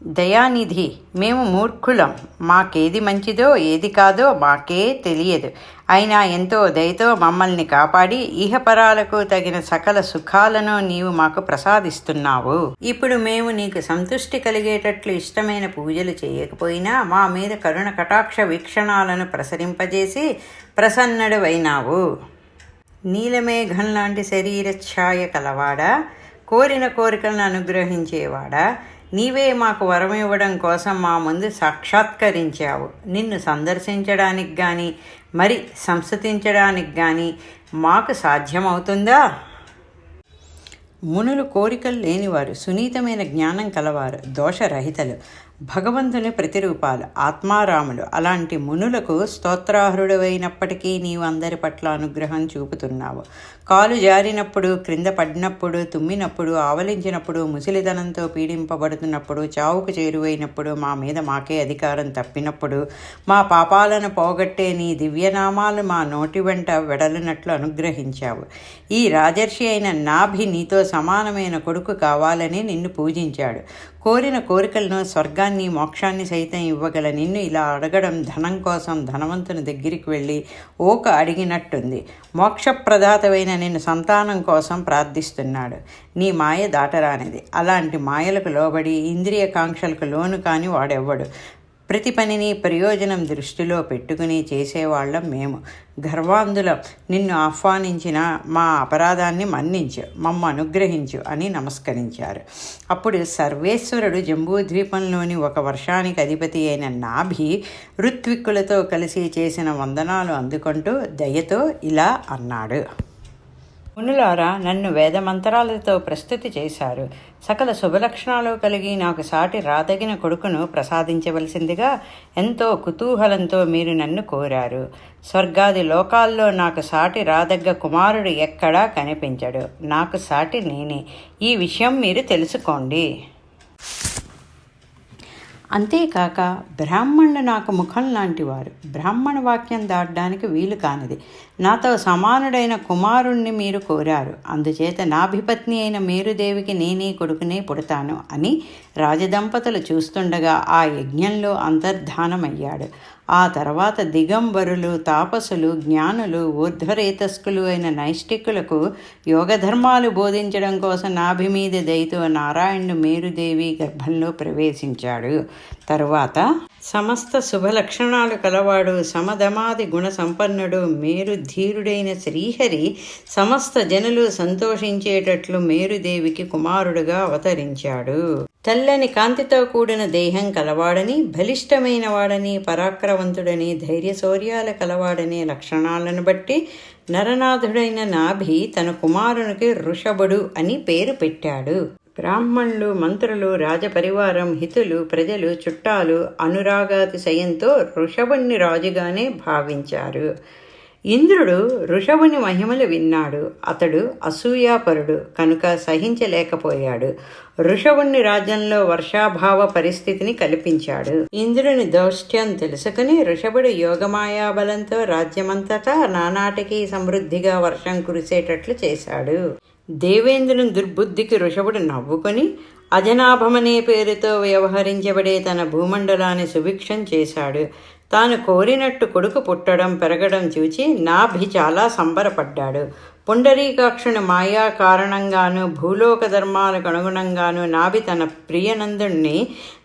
దయానిధి, మేము మూర్ఖులం. మాకేది మంచిదో ఏది కాదో మాకే తెలియదు. అయినా ఎంతో దయతో మమ్మల్ని కాపాడి ఇహపరాలకు తగిన సకల సుఖాలను నీవు మాకు ప్రసాదిస్తున్నావు. ఇప్పుడు మేము నీకు సంతృష్టి కలిగేటట్లు ఇష్టమైన పూజలు చేయకపోయినా మా మీద కరుణ కటాక్ష వీక్షణాలను ప్రసరింపజేసి ప్రసన్నుడవైనావు. నీలమేఘం లాంటి శరీర ఛాయ కలవాడా, కోరిన కోరికలను అనుగ్రహించేవాడా, నీవే మాకు వరం ఇవ్వడం కోసం మా ముందు సాక్షాత్కరించావు. నిన్ను సందర్శించడానికి కానీ మరి సంస్థించడానికి కానీ మాకు సాధ్యమవుతుందా? మునులు కోరికలు లేనివారు, సునీతమైన జ్ఞానం కలవారు, దోషరహితలు, భగవంతుని ప్రతిరూపాలు, ఆత్మారాములు. అలాంటి మునులకు స్తోత్రార్హుడవైనప్పటికీ నీవు అందరి పట్ల అనుగ్రహం చూపుతున్నావు. కాలు జారినప్పుడు, క్రింద పడినప్పుడు, తుమ్మినప్పుడు, ఆవలించినప్పుడు, ముసలితనంతో పీడింపబడుతున్నప్పుడు, చావుకు చేరువైనప్పుడు, మా మీద మాకే అధికారం తప్పినప్పుడు, మా పాపాలను పోగొట్టే నీ దివ్యనామాలు మా నోటి వెంట వెడలినట్లు అనుగ్రహించావు. ఈ రాజర్షి అయిన నాభి నీతో సమానమైన కొడుకు కావాలని నిన్ను పూజించాడు. కోరిన కోరికలను, స్వర్గాన్ని, మోక్షాన్ని సైతం ఇవ్వగల నిన్ను ఇలా అడగడం ధనం కోసం ధనవంతుని దగ్గరికి వెళ్ళి ఓక అడిగినట్టుంది. మోక్షప్రదాతమైన నిన్ను సంతానం కోసం ప్రార్థిస్తున్నాడు. నీ మాయ దాటరానిది. అలాంటి మాయలకు లోబడి ఇంద్రియ కాంక్షలకు లోను కాని వాడెవ్వడు. ప్రతి పనిని ప్రయోజనం దృష్టిలో పెట్టుకుని చేసేవాళ్ళం మేము. గర్వాంధులం. నిన్ను ఆహ్వానించిన మా అపరాధాన్ని మన్నించు, మమ్మ అనుగ్రహించు అని నమస్కరించారు. అప్పుడు సర్వేశ్వరుడు జంబూద్వీపంలోని ఒక వర్షానికి అధిపతి అయిన నాభి ఋత్విక్కులతో కలిసి చేసిన వందనాలు అందుకుంటూ దయతో ఇలా అన్నాడు. మునులారా, నన్ను వేదమంత్రాలతో ప్రస్తుతి చేశారు. సకల శుభలక్షణాలు కలిగి నాకు సాటి రాదగిన కొడుకును ప్రసాదించవలసిందిగా ఎంతో కుతూహలంతో మీరు నన్ను కోరారు. స్వర్గాది లోకాల్లో నాకు సాటి రాదగ్గ కుమారుడు ఎక్కడా కనిపించడు. నాకు సాటి నేనే. ఈ విషయం మీరు తెలుసుకోండి. అంతేకాక బ్రాహ్మణులు నాకు ముఖం లాంటివారు. బ్రాహ్మణ వాక్యం దాటడానికి వీలు కానిది. నాతో సమానుడైన కుమారుణ్ణి మీరు కోరారు. అందుచేత నాభిపత్ని అయిన మేరుదేవికి నేనే కొడుకునే పుడతాను అని రాజదంపతులు చూస్తుండగా ఆ యజ్ఞంలో అంతర్ధానమయ్యాడు. ఆ తర్వాత దిగంబరులు, తాపసులు, జ్ఞానులు, ఊర్ధ్వరేతస్కులు అయిన నైష్టికులకు యోగధర్మాలు బోధించడం కోసం నాభి మీద దయతో నారాయణుడు మేరుదేవి గర్భంలో ప్రవేశించాడు. తరువాత సమస్త శుభలక్షణాలు కలవాడు, సమధమాది గుణ సంపన్నుడు, మేరు ధీరుడైన శ్రీహరి సమస్త జనులు సంతోషించేటట్లు మేరుదేవికి కుమారుడుగా అవతరించాడు. తెల్లని కాంతితో కూడిన దేహం కలవాడని, బలిష్టమైన వాడని, పరాక్రమవంతుడని, ధైర్యశౌర్యాల కలవాడని లక్షణాలను బట్టి నరనాథుడైన నాభి తన కుమారునికి వృషభుడు అని పేరు పెట్టాడు. బ్రాహ్మణులు, మంత్రులు, రాజపరివారం, హితులు, ప్రజలు, చుట్టాలు అనురాగాతిశయంతో వృషభుణ్ణి రాజుగానే భావించారు. ఇంద్రుడు వృషభుని మహిమలు విన్నాడు. అతడు అసూయాపరుడు కనుక సహించలేకపోయాడు. వృషభుని రాజ్యంలో వర్షాభావ పరిస్థితిని కల్పించాడు. ఇంద్రుని దౌష్ట్యం తెలుసుకుని వృషభుడు యోగమాయా బలంతో రాజ్యమంతటా నానాటికి సమృద్ధిగా వర్షం కురిసేటట్లు చేశాడు. దేవేంద్రుని దుర్బుద్ధికి వృషభుడు నవ్వుకొని అజనాభమనే పేరుతో వ్యవహరించబడే తన భూమండలాన్ని సుభిక్షం చేశాడు. తాను కోరినట్టు కొడుకు పుట్టడం, పెరగడం చూచి నాభి చాలా సంబరపడ్డాడు. పుండరీకాక్షుని మాయా కారణంగాను భూలోక ధర్మాలకు అనుగుణంగాను నాభి తన ప్రియనందుణ్ణి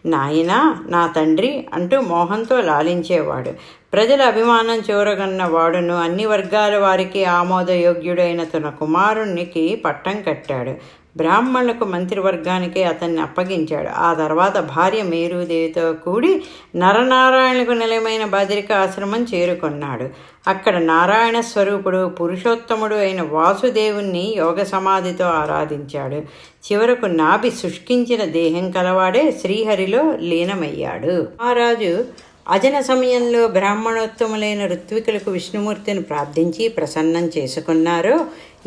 నాయనా నా తండ్రి అంటూ మోహంతో లాలించేవాడు. ప్రజల అభిమానం చూరగన్న వాడును అన్ని వర్గాల వారికి ఆమోదయోగ్యుడైన తన కుమారునికి పట్టం కట్టాడు. బ్రాహ్మణులకు మంత్రివర్గానికి అతన్ని అప్పగించాడు. ఆ తర్వాత భార్య మేరుదేవితో కూడి నరనారాయణులకు నిలయమైన బదరిక ఆశ్రమం చేరుకున్నాడు. అక్కడ నారాయణ స్వరూపుడు పురుషోత్తముడు అయిన వాసుదేవుణ్ణి యోగ సమాధితో ఆరాధించాడు. చివరకు నాభి శుష్కించిన దేహం కలవాడే శ్రీహరిలో లీనమయ్యాడు. మహారాజు అజన సమయంలో బ్రాహ్మణోత్తములైన ఋత్వికులకు విష్ణుమూర్తిని ప్రార్థించి ప్రసన్నం చేసుకున్నారో,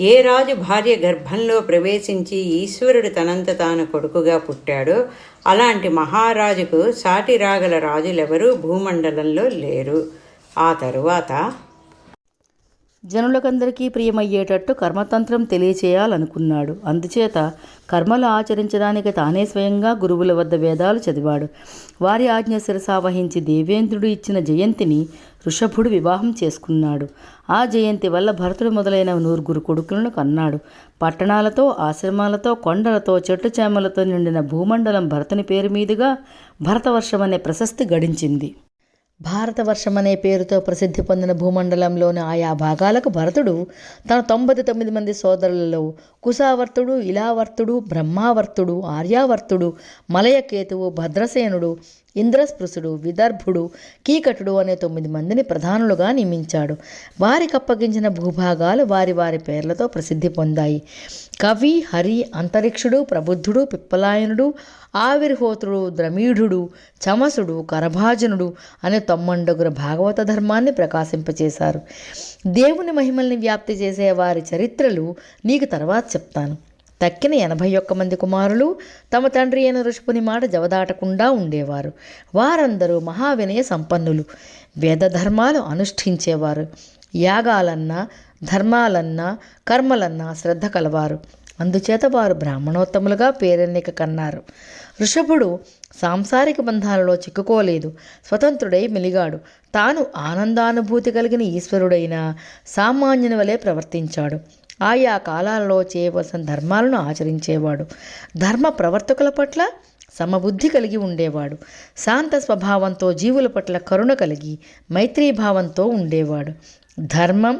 ఏ రాజు భార్య గర్భంలో ప్రవేశించి ఈశ్వరుడు తనంత తాను కొడుకుగా పుట్టాడో అలాంటి మహారాజుకు సాటి రాగల రాజులెవరూ భూమండలంలో లేరు. ఆ తరువాత జనులకందరికీ ప్రియమయ్యేటట్టు కర్మతంత్రం తెలియచేయాలనుకున్నాడు. అందుచేత కర్మలు ఆచరించడానికి తానే స్వయంగా గురువుల వద్ద వేదాలు చదివాడు. వారి ఆజ్ఞ శిరసావహించి దేవేంద్రుడు ఇచ్చిన జయంతిని ఋషభుడు వివాహం చేసుకున్నాడు. ఆ జయంతి వల్ల భరతుడు మొదలైన 9 కొడుకులను కన్నాడు. పట్టణాలతో, ఆశ్రమాలతో, కొండలతో, చెట్టు చేమలతో నిండిన భూమండలం భరతుని పేరు మీదుగా భరతవర్షం అనే ప్రశస్తి గడించింది. భారతవర్షం అనే పేరుతో ప్రసిద్ధి పొందిన భూమండలంలోని ఆయా భాగాలకు భరతుడు తన 99 మంది సోదరులలో కుశావర్తుడు, ఇలావర్తుడు, బ్రహ్మావర్తుడు, ఆర్యావర్తుడు, మలయకేతువు, భద్రసేనుడు, ఇంద్రస్పృశుడు, విదర్భుడు, కీకటుడు అనే 9 మందిని ప్రధానులుగా నియమించాడు. వారికి అప్పగించిన భూభాగాలు వారి వారి పేర్లతో ప్రసిద్ధి పొందాయి. కవి, హరి, అంతరిక్షుడు, ప్రబుద్ధుడు, పిప్పలాయనుడు, ఆవిర్హోత్రుడు, ద్రమీఢుడు, చమసుడు, కరభాజనుడు అనే 99 భాగవత ధర్మాన్ని ప్రకాశింపచేశారు. దేవుని మహిమల్ని వ్యాప్తి చేసే వారి చరిత్రలు నీకు తర్వాత చెప్తాను. తక్కిన 81 మంది కుమారులు తమ తండ్రి అయిన ఋషభుని మాట జవదాటకుండా ఉండేవారు. వారందరూ మహావినయ సంపన్నులు, వేదధర్మాలు అనుష్ఠించేవారు. యాగాలన్నా, ధర్మాలన్నా, కర్మలన్నా శ్రద్ధ కలవారు. అందుచేత వారు బ్రాహ్మణోత్తములుగా పేరెన్నిక కన్నారు. ఋషభుడు సాంసారిక బంధాలలో చిక్కుకోలేదు. స్వతంత్రుడై మెలిగాడు. తాను ఆనందానుభూతి కలిగిన ఈశ్వరుడైన సామాన్యుని వలె ప్రవర్తించాడు. ఆయా కాలాలలో చేయవలసిన ధర్మాలను ఆచరించేవాడు. ధర్మ ప్రవర్తకుల పట్ల సమబుద్ధి కలిగి ఉండేవాడు. శాంత స్వభావంతో జీవుల పట్ల కరుణ కలిగి మైత్రీభావంతో ఉండేవాడు. ధర్మం,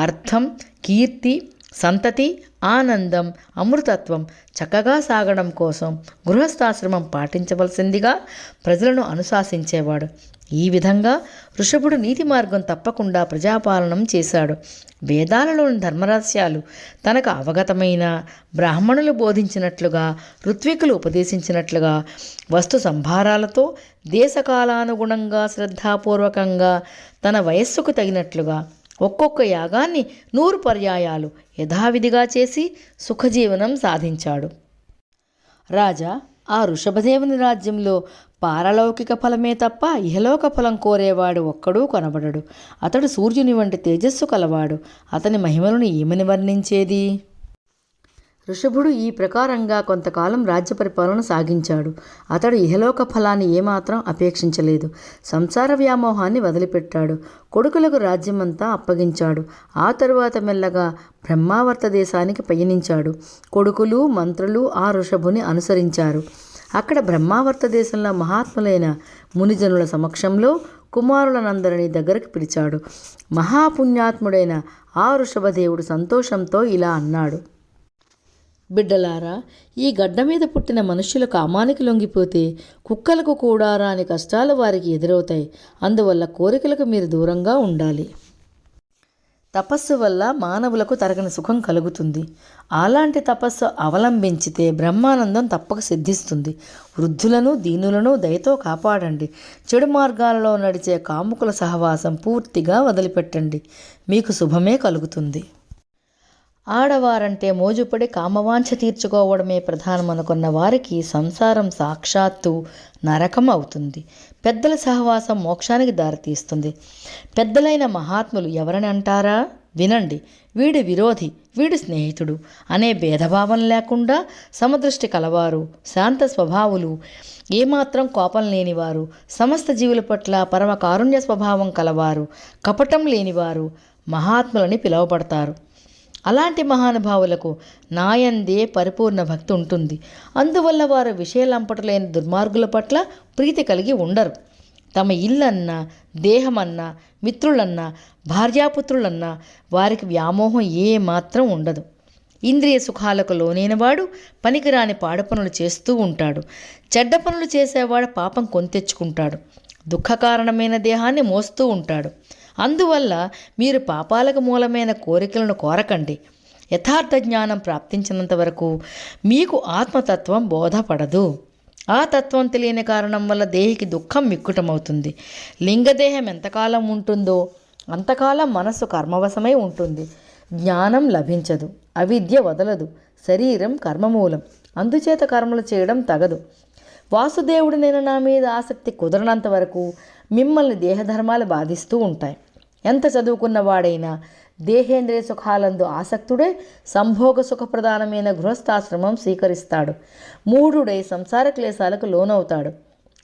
అర్థం, కీర్తి, సంతతి, ఆనందం, అమృతత్వం చక్కగా సాగడం కోసం గృహస్థాశ్రమం పాటించవలసిందిగా ప్రజలను అనుశాసించేవాడు. ఈ విధంగా ఋషభుడు నీతి మార్గం తప్పకుండా ప్రజాపాలనం చేశాడు. వేదాలలోని ధర్మరహస్యాలు తనకు అవగతమైన బ్రాహ్మణులు బోధించినట్లుగా, ఋత్వికులు ఉపదేశించినట్లుగా వస్తు సంభారాలతో దేశకాలానుగుణంగా శ్రద్ధాపూర్వకంగా తన వయస్సుకు తగినట్లుగా ఒక్కొక్క యాగాన్ని 100 పర్యాయాలు యథావిధిగా చేసి సుఖజీవనం సాధించాడు. రాజా, ఆ ఋషభదేవుని రాజ్యంలో పారలౌకిక ఫలమే తప్ప ఇహలోక ఫలం కోరేవాడు ఒక్కడూ కనబడడు. అతడు సూర్యుని వంటి తేజస్సు కలవాడు. అతని మహిమలను ఏమని వర్ణించేది? ఋషభుడు ఈ ప్రకారంగా కొంతకాలం రాజ్య పరిపాలన సాగించాడు. అతడు ఇహలోక ఫలాన్ని ఏమాత్రం అపేక్షించలేదు. సంసార వ్యామోహాన్ని వదిలిపెట్టాడు. కొడుకులకు రాజ్యమంతా అప్పగించాడు. ఆ తరువాత మెల్లగా బ్రహ్మావర్త దేశానికి పయనించాడు. కొడుకులు, మంత్రులు ఆ ఋషభుని అనుసరించారు. అక్కడ బ్రహ్మావర్త దేశంలో మహాత్ములైన మునిజనుల సమక్షంలో కుమారులనందరినీ దగ్గరకు పిలిచాడు. మహాపుణ్యాత్ముడైన ఆ ఋషభదేవుడు సంతోషంతో ఇలా అన్నాడు: బిడ్డలారా, ఈ గడ్డ మీద పుట్టిన మనుష్యుల కామానికి లొంగిపోతే కుక్కలకు కూడా రాని కష్టాలు వారికి ఎదురవుతాయి. అందువల్ల కోరికలకు మీరు దూరంగా ఉండాలి. తపస్సు వల్ల మానవులకు తరగని సుఖం కలుగుతుంది. అలాంటి తపస్సు అవలంబించితే బ్రహ్మానందం తప్పక సిద్ధిస్తుంది. వృద్ధులను, దీనులను దయతో కాపాడండి. చెడు మార్గాలలో నడిచే కాముకుల సహవాసం పూర్తిగా వదిలిపెట్టండి. మీకు శుభమే కలుగుతుంది. ఆడవారంటే మోజుపడి కామవాంఛ తీర్చుకోవడమే ప్రధానమనుకున్న వారికి సంసారం సాక్షాత్తు నరకం అవుతుంది. పెద్దల సహవాసం మోక్షానికి దారితీస్తుంది. పెద్దలైన మహాత్ములు ఎవరని అంటారా? వినండి. వీడి విరోధి, వీడి స్నేహితుడు అనే భేదభావం లేకుండా సమదృష్టి కలవారు, శాంత స్వభావులు, ఏమాత్రం కోపం లేనివారు, సమస్త జీవుల పట్ల పరమ కారుణ్య స్వభావం కలవారు, కపటం లేనివారు మహాత్ములని పిలువబడతారు. అలాంటి మహానుభావులకు నాయందే పరిపూర్ణ భక్తి ఉంటుంది. అందువల్ల వారు విషయలంపటలేని దుర్మార్గుల పట్ల ప్రీతి కలిగి ఉండరు. తమ ఇల్లన్నా, దేహమన్నా, మిత్రులన్నా, భార్యాపుత్రులన్నా వారికి వ్యామోహం ఏమాత్రం ఉండదు. ఇంద్రియ సుఖాలకు లోనైనవాడు పనికిరాని పాడుపనులు చేస్తూ ఉంటాడు. చెడ్డ పనులు చేసేవాడు పాపం కొంతెచ్చుకుంటాడు. దుఃఖకారణమైన దేహాన్ని మోస్తూ ఉంటాడు. అందువల్ల మీరు పాపాలకు మూలమైన కోరికలను కోరకండి. యథార్థ జ్ఞానం ప్రాప్తించినంత వరకు మీకు ఆత్మతత్వం బోధపడదు. ఆ తత్వం తెలియని కారణం వల్ల దేహికి దుఃఖం మిక్కుటమవుతుంది. లింగదేహం ఎంతకాలం ఉంటుందో అంతకాలం మనస్సు కర్మవశమై ఉంటుంది. జ్ఞానం లభించదు, అవిద్య వదలదు, శరీరం కర్మమూలం, అందుచేత కర్మలు చేయడం తగదు. వాసుదేవుడినైన నా మీద ఆసక్తి కుదరనంత వరకు మిమ్మల్ని దేహధర్మాలు బాధిస్తూ ఉంటాయి. ఎంత చదువుకున్నవాడైనా దేహేంద్రియ సుఖాలందు ఆసక్తుడే సంభోగ సుఖప్రధానమైన గృహస్థాశ్రమం స్వీకరిస్తాడు. మూఢుడై సంసార క్లేశాలకు లోనవుతాడు.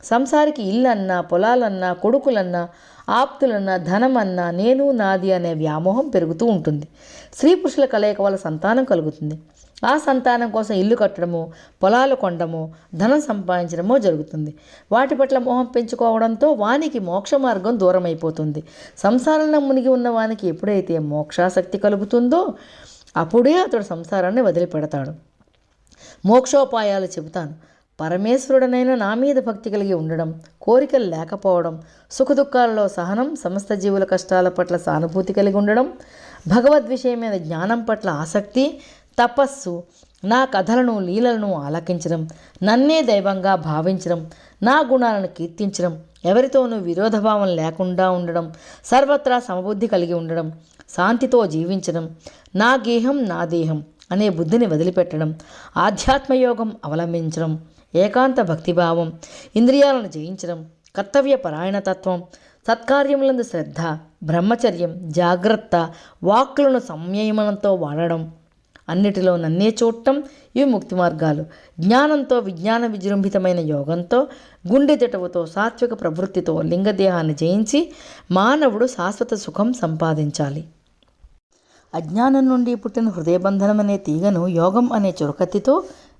సంసారికి ఇల్లన్నా, పొలాలన్నా, కొడుకులన్నా, ఆప్తులన్నా, ధనమన్నా, నేను నాది అనే వ్యామోహం పెరుగుతూ ఉంటుంది. స్త్రీ పురుషుల కలయిక వల్ల సంతానం కలుగుతుంది. ఆ సంతానం కోసం ఇల్లు కట్టడమో, పొలాలు కొనడమో, ధనం సంపాదించడమో జరుగుతుంది. వాటి పట్ల మోహం పెంచుకోవడంతో వానికి మోక్ష మార్గం దూరం అయిపోతుంది. సంసారంలో మునిగి ఉన్న వానికి ఎప్పుడైతే మోక్షాసక్తి కలుగుతుందో అప్పుడే అతడు సంసారాన్ని వదిలిపెడతాడు. మోక్షోపాయాలు చెబుతాను. పరమేశ్వరుడనైనా నా మీద భక్తి కలిగి ఉండడం, కోరికలు లేకపోవడం, సుఖదుఖాలలో సహనం, సమస్త జీవుల కష్టాల పట్ల సానుభూతి కలిగి ఉండడం, భగవద్విషయమైన జ్ఞానం పట్ల ఆసక్తి, తపస్సు, నా కథలను లీలలను ఆలకించడం, నన్నే దైవంగా భావించడం, నా గుణాలను కీర్తించడం, ఎవరితోనూ విరోధభావం లేకుండా ఉండడం, సర్వత్రా సమబుద్ధి కలిగి ఉండడం, శాంతితో జీవించడం, నా గేహం నా దేహం అనే బుద్ధిని వదిలిపెట్టడం, ఆధ్యాత్మయోగం అవలంబించడం, ఏకాంత భక్తిభావం, ఇంద్రియాలను జయించడం, కర్తవ్య పరాయణతత్వం, సత్కార్యములందు శ్రద్ధ, బ్రహ్మచర్యం, జాగ్రత్త, వాక్కులను సంయమనంతో వాడడం, అన్నిటిలో నన్నే చూడటం, ఇవి ముక్తి మార్గాలు. జ్ఞానంతో, విజ్ఞాన విజృంభితమైన యోగంతో, గుండె తెటవుతో, సాత్విక ప్రవృత్తితో లింగదేహాన్ని జయించి మానవుడు శాశ్వత సుఖం సంపాదించాలి. అజ్ఞానం నుండి పుట్టిన హృదయబంధనం అనే తీగను యోగం అనే చురకత్తితో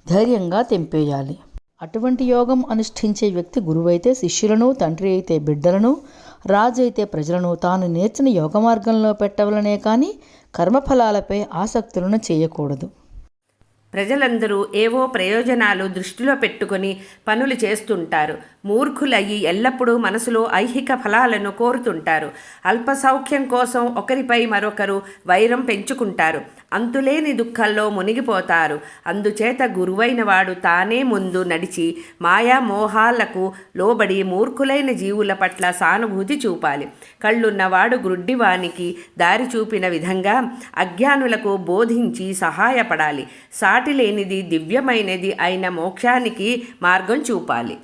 ధైర్యంగా తెంపేయాలి. అటువంటి యోగం అనుష్ఠించే వ్యక్తి గురువైతే శిష్యులను, తండ్రి అయితే బిడ్డలను, రాజు అయితే ప్రజలను తాను నేర్చిన యోగ మార్గంలో పెట్టవలనే కానీ కర్మఫలాలపై ఆసక్తులను చేయకూడదు. ప్రజలందరూ ఏవో ప్రయోజనాలు దృష్టిలో పెట్టుకొని పనులు చేస్తుంటారు. మూర్ఖులయ్యి ఎల్లప్పుడూ మనసులో ఐహిక ఫలాలను కోరుతుంటారు. అల్ప సౌఖ్యం కోసం ఒకరిపై మరొకరు వైరం పెంచుకుంటారు. అంతులేని దుఃఖంలో మునిగిపోతారు. అందుచేత గురువైన వాడు తానే ముందు నడిచి మాయామోహాలకు లోబడి మూర్ఖులైన జీవుల పట్ల సానుభూతి చూపాలి. కళ్ళున్నవాడు గ్రుడ్డివానికి దారి చూపిన విధంగా అజ్ఞానులకు బోధించి సహాయపడాలి. సాటి లేనిది దివ్యమైనది అయిన మోక్షానికి మార్గం చూపాలి.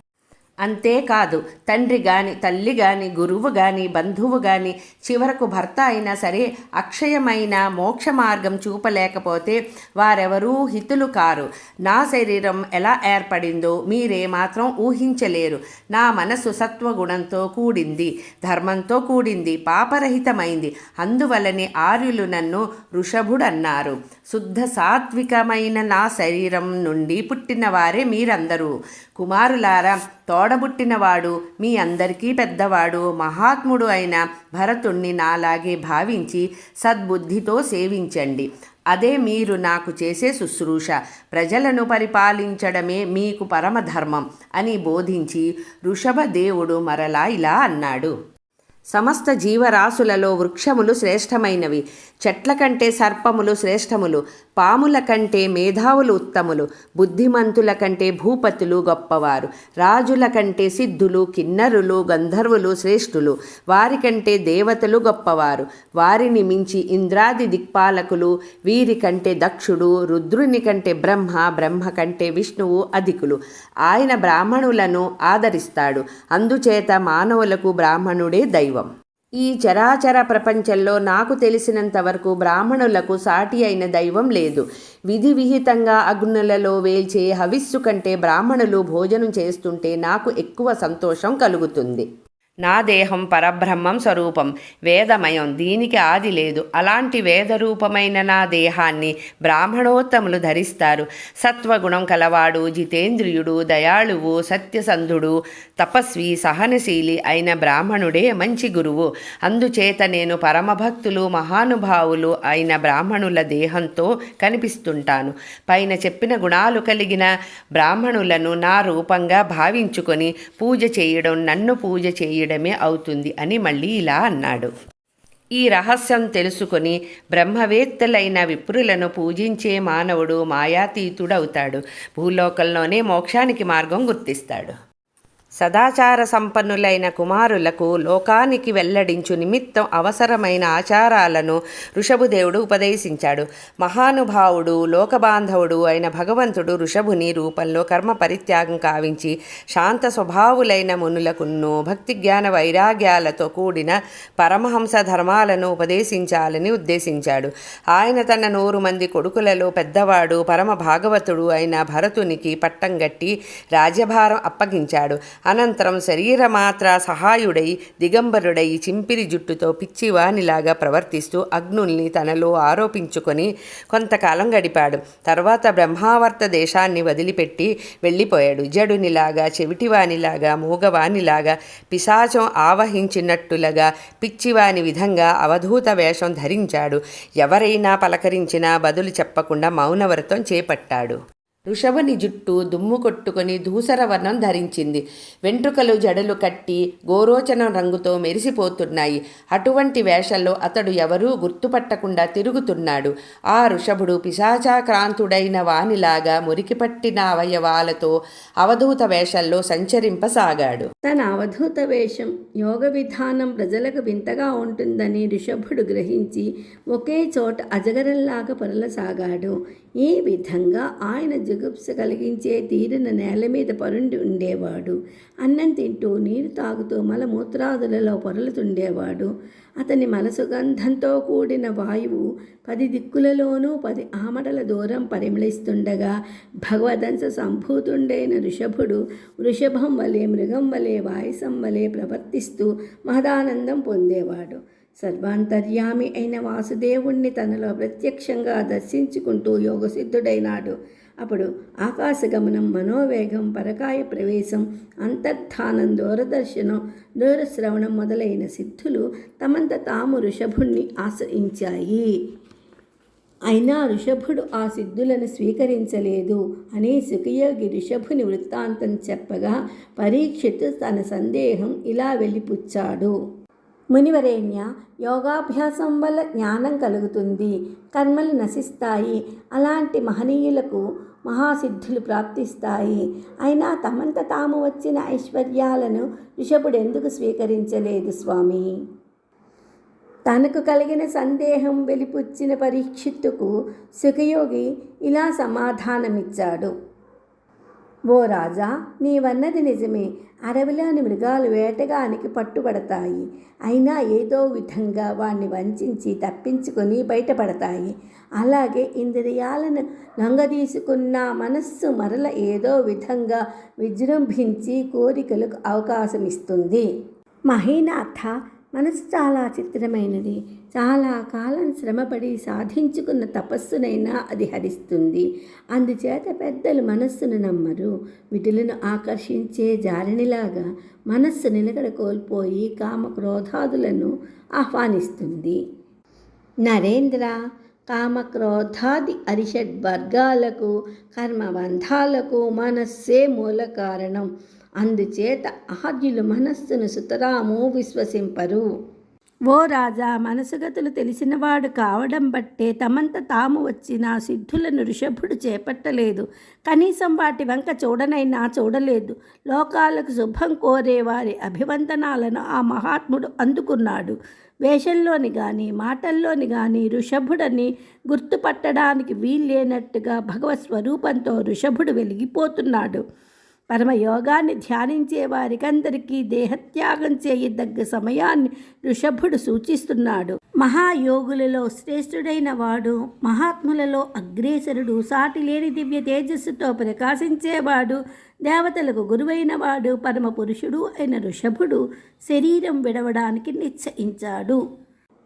అంతేకాదు తండ్రి గాని, తల్లి గాని, గురువు గాని, బంధువు గాని, చివరకు భర్త అయినా సరే అక్షయమైన మోక్ష మార్గం చూపలేకపోతే వారెవరూ హితులు కారు. నా శరీరం ఎలా ఏర్పడిందో మీరే మాత్రం ఊహించలేరు. నా మనసు సత్వగుణంతో కూడింది, ధర్మంతో కూడింది, పాపరహితమైంది. అందువలనే ఆర్యులు నన్ను వృషభుడన్నారు. శుద్ధ సాత్వికమైన నా శరీరం నుండి పుట్టిన వారే మీరందరూ. కుమారులారా, తోడబుట్టినవాడు మీ అందరికీ పెద్దవాడు మహాత్ముడు అయిన భరతుణ్ణి నాలాగే భావించి సద్బుద్ధితో సేవించండి. అదే మీరు నాకు చేసే శుశ్రూష. ప్రజలను పరిపాలించడమే మీకు పరమధర్మం అని బోధించి వృషభదేవుడు మరలా ఇలా అన్నాడు. సమస్త జీవరాశులలో వృక్షములు శ్రేష్టమైనవి. చెట్ల కంటే సర్పములు శ్రేష్టములు. పాముల కంటే మేధావులు ఉత్తములు. బుద్ధిమంతుల కంటే భూపతులు గొప్పవారు. రాజుల కంటే సిద్ధులు, కిన్నరులు, గంధర్వులు శ్రేష్ఠులు. వారికంటే దేవతలు గొప్పవారు. వారిని మించి ఇంద్రాది దిక్పాలకులు. వీరి కంటే దక్షుడు. రుద్రుని కంటే బ్రహ్మ, బ్రహ్మ కంటే విష్ణువు అధికులు. ఆయన బ్రాహ్మణులను ఆదరిస్తాడు. అందుచేత మానవులకు బ్రాహ్మణుడే దైవం. ఈ చరాచర ప్రపంచంలో నాకు తెలిసినంత వరకు బ్రాహ్మణులకు సాటి అయిన దైవం లేదు. విధి విహితంగా అగ్నులలో వేల్చే హవిస్సు కంటే బ్రాహ్మణులు భోజనం చేస్తుంటే నాకు ఎక్కువ సంతోషం కలుగుతుంది. నా దేహం పరబ్రహ్మం స్వరూపం, వేదమయం, దీనికి ఆది లేదు. అలాంటి వేదరూపమైన నా దేహాన్ని బ్రాహ్మణోత్తములు ధరిస్తారు. సత్వగుణం కలవాడు, జితేంద్రియుడు, దయాళువు, సత్యసంధుడు, తపస్వి, సహనశీలి అయిన బ్రాహ్మణుడే మంచి గురువు. అందుచేత నేను పరమభక్తులు, మహానుభావులు అయిన బ్రాహ్మణుల దేహంతో కనిపిస్తుంటాను. పైన చెప్పిన గుణాలు కలిగిన బ్రాహ్మణులను నా రూపంగా భావించుకొని పూజ చేయడం నన్ను పూజ చేయడమే అవుతుంది అని మళ్ళీ ఇలా అన్నాడు. ఈ రహస్యం తెలుసుకొని బ్రహ్మవేత్తలైన విప్రులను పూజించే మానవుడు మాయాతీతుడవుతాడు. భూలోకంలోనే మోక్షానికి మార్గం గుర్తిస్తాడు. సదాచార సంపన్నులైన కుమారులకు లోకానికి వెల్లడించు నిమిత్తం అవసరమైన ఆచారాలను ఋషభుదేవుడు ఉపదేశించాడు. మహానుభావుడు, లోకబాంధవుడు అయిన భగవంతుడు ఋషభుని రూపంలో కర్మ పరిత్యాగం కావించి శాంత స్వభావులైన మునులకును భక్తి జ్ఞాన వైరాగ్యాలతో కూడిన పరమహంస ధర్మాలను ఉపదేశించాలని ఉద్దేశించాడు. ఆయన తన 100 మంది కొడుకులలో పెద్దవాడు పరమ భాగవతుడు అయిన భరతునికి పట్టం గట్టి రాజ్యభారం అప్పగించాడు. అనంతరం శరీరమాత్ర సహాయుడై దిగంబరుడై చింపిరి జుట్టుతో పిచ్చివానిలాగా ప్రవర్తిస్తూ అగ్నుల్ని తనలో ఆరోపించుకొని కొంతకాలం గడిపాడు. తర్వాత బ్రహ్మావర్త దేశాన్ని వదిలిపెట్టి వెళ్ళిపోయాడు. జడునిలాగా, చెవిటివానిలాగా, మూగవానిలాగా, పిశాచం ఆవహించినట్టులుగా పిచ్చివాని విధంగా అవధూత వేషం ధరించాడు. ఎవరైనా పలకరించినా బదులు చెప్పకుండా మౌనవ్రతం చేపట్టాడు. ఋషభుని జుట్టు దుమ్ము కొట్టుకొని ధూసర వర్ణం ధరించింది. వెంట్రుకలు జడలు కట్టి గోరోచనం రంగుతో మెరిసిపోతున్నాయి. అటువంటి వేషంలో అతడు ఎవరూ గుర్తుపట్టకుండా తిరుగుతున్నాడు. ఆ ఋషభుడు పిశాచాక్రాంతుడైన వానిలాగా మురికిపట్టిన అవయవాలతో అవధూత వేషంలో సంచరింపసాగాడు. తన అవధూత వేషం, యోగ విధానం ప్రజలకు వింతగా ఉంటుందని ఋషభుడు గ్రహించి ఒకే చోట అజగరంలాగా పొరలసాగాడు. ఈ విధంగా ఆయన జుగుప్స కలిగించే తీరిన నేల మీద పరుండి ఉండేవాడు. అన్నం తింటూ, నీరు తాగుతూ మలమూత్రాదులలో పొరలుతుండేవాడు. అతని మలసుగంధంతో కూడిన వాయువు 10 దిక్కులలోనూ 10 ఆమడల దూరం పరిమళిస్తుండగా భగవదంశ సంభూతుండైన ఋషభుడు వృషభం వలె, మృగం వలె, వాయుసం వలె ప్రవర్తిస్తూ మహదానందం పొందేవాడు. సర్వాంతర్యామి అయిన వాసుదేవుణ్ణి తనలో ప్రత్యక్షంగా దర్శించుకుంటూ యోగసిద్ధుడైనాడు. అప్పుడు ఆకాశగమనం, మనోవేగం, పరకాయ ప్రవేశం, అంతర్ధానం, దూరదర్శనం, దూరశ్రవణం మొదలైన సిద్ధులు తమంత తాము ఋషభుణ్ణి ఆశ్రయించాయి. అయినా ఋషభుడు ఆ సిద్ధులను స్వీకరించలేదు అని సుఖయోగి ఋషభుని వృత్తాంతం చెప్పగా పరీక్షిత్తు తన సందేహం ఇలా వెళ్ళిపుచ్చాడు. మునివరేణ్య, యోగాభ్యాసం వల్ల జ్ఞానం కలుగుతుంది, కర్మలు నశిస్తాయి. అలాంటి మహనీయులకు మహాసిద్ధులు ప్రాప్తిస్తాయి. అయినా తమంత తాము వచ్చిన ఐశ్వర్యాలను ఋషభుడు ఎందుకు స్వీకరించలేదు స్వామి? తనకు కలిగిన సందేహం వెలిపుచ్చిన పరీక్షిత్తుకు సుఖయోగి ఇలా సమాధానమిచ్చాడు. ఓ రాజా, నీవన్నది నిజమే. అడవిలోని మృగాలు వేటగానికి పట్టుబడతాయి. అయినా ఏదో విధంగా వాణ్ణి వంచి తప్పించుకొని బయటపడతాయి. అలాగే ఇంద్రియాలను లొంగదీసుకున్న మనస్సు మరల ఏదో విధంగా విజృంభించి కోరికలకు అవకాశం ఇస్తుంది. మహీనాథ, మనసు చాలా చిత్రమైనది. చాలా కాలం శ్రమపడి సాధించుకున్న తపస్సునైనా అది హరిస్తుంది. అందుచేత పెద్దలు మనస్సును నమ్మరు. విటులను ఆకర్షించే జారినిలాగా మనస్సు నిలకడ కోల్పోయి కామక్రోధాదులను ఆహ్వానిస్తుంది. నరేంద్ర, కామక్రోధాది అరిషడ్వర్గాలకు, కర్మబంధాలకు మనస్సే మూల కారణం. అందుచేత ఆద్యులు మనస్సును సుతరాము విశ్వసింపరు. ఓ రాజా, మనసుగతులు తెలిసినవాడు కావడం బట్టే తమంత తాము వచ్చిన సిద్ధులను ఋషభుడు చేపట్టలేదు. కనీసం వాటి వంక చూడనైనా చూడలేదు. లోకాలకు శుభం కోరే వారి అభివందనాలను ఆ మహాత్ముడు అందుకున్నాడు. వేషంలోని కానీ మాటల్లోని కానీ ఋషభుడని గుర్తుపట్టడానికి వీల్లేనట్టుగా భగవత్ స్వరూపంతో ఋషభుడు వెలిగిపోతున్నాడు. పరమయోగాన్ని ధ్యానించే వారికందరికీ దేహత్యాగం చేయదగ్గ సమయాన్ని ఋషభుడు సూచిస్తున్నాడు. మహాయోగులలో శ్రేష్ఠుడైన వాడు, మహాత్ములలో అగ్రేసరుడు, సాటిలేని దివ్య తేజస్సుతో ప్రకాశించేవాడు, దేవతలకు గురువైన వాడు, పరమ పురుషుడు అయిన ఋషభుడు శరీరం విడవడానికి నిశ్చయించాడు.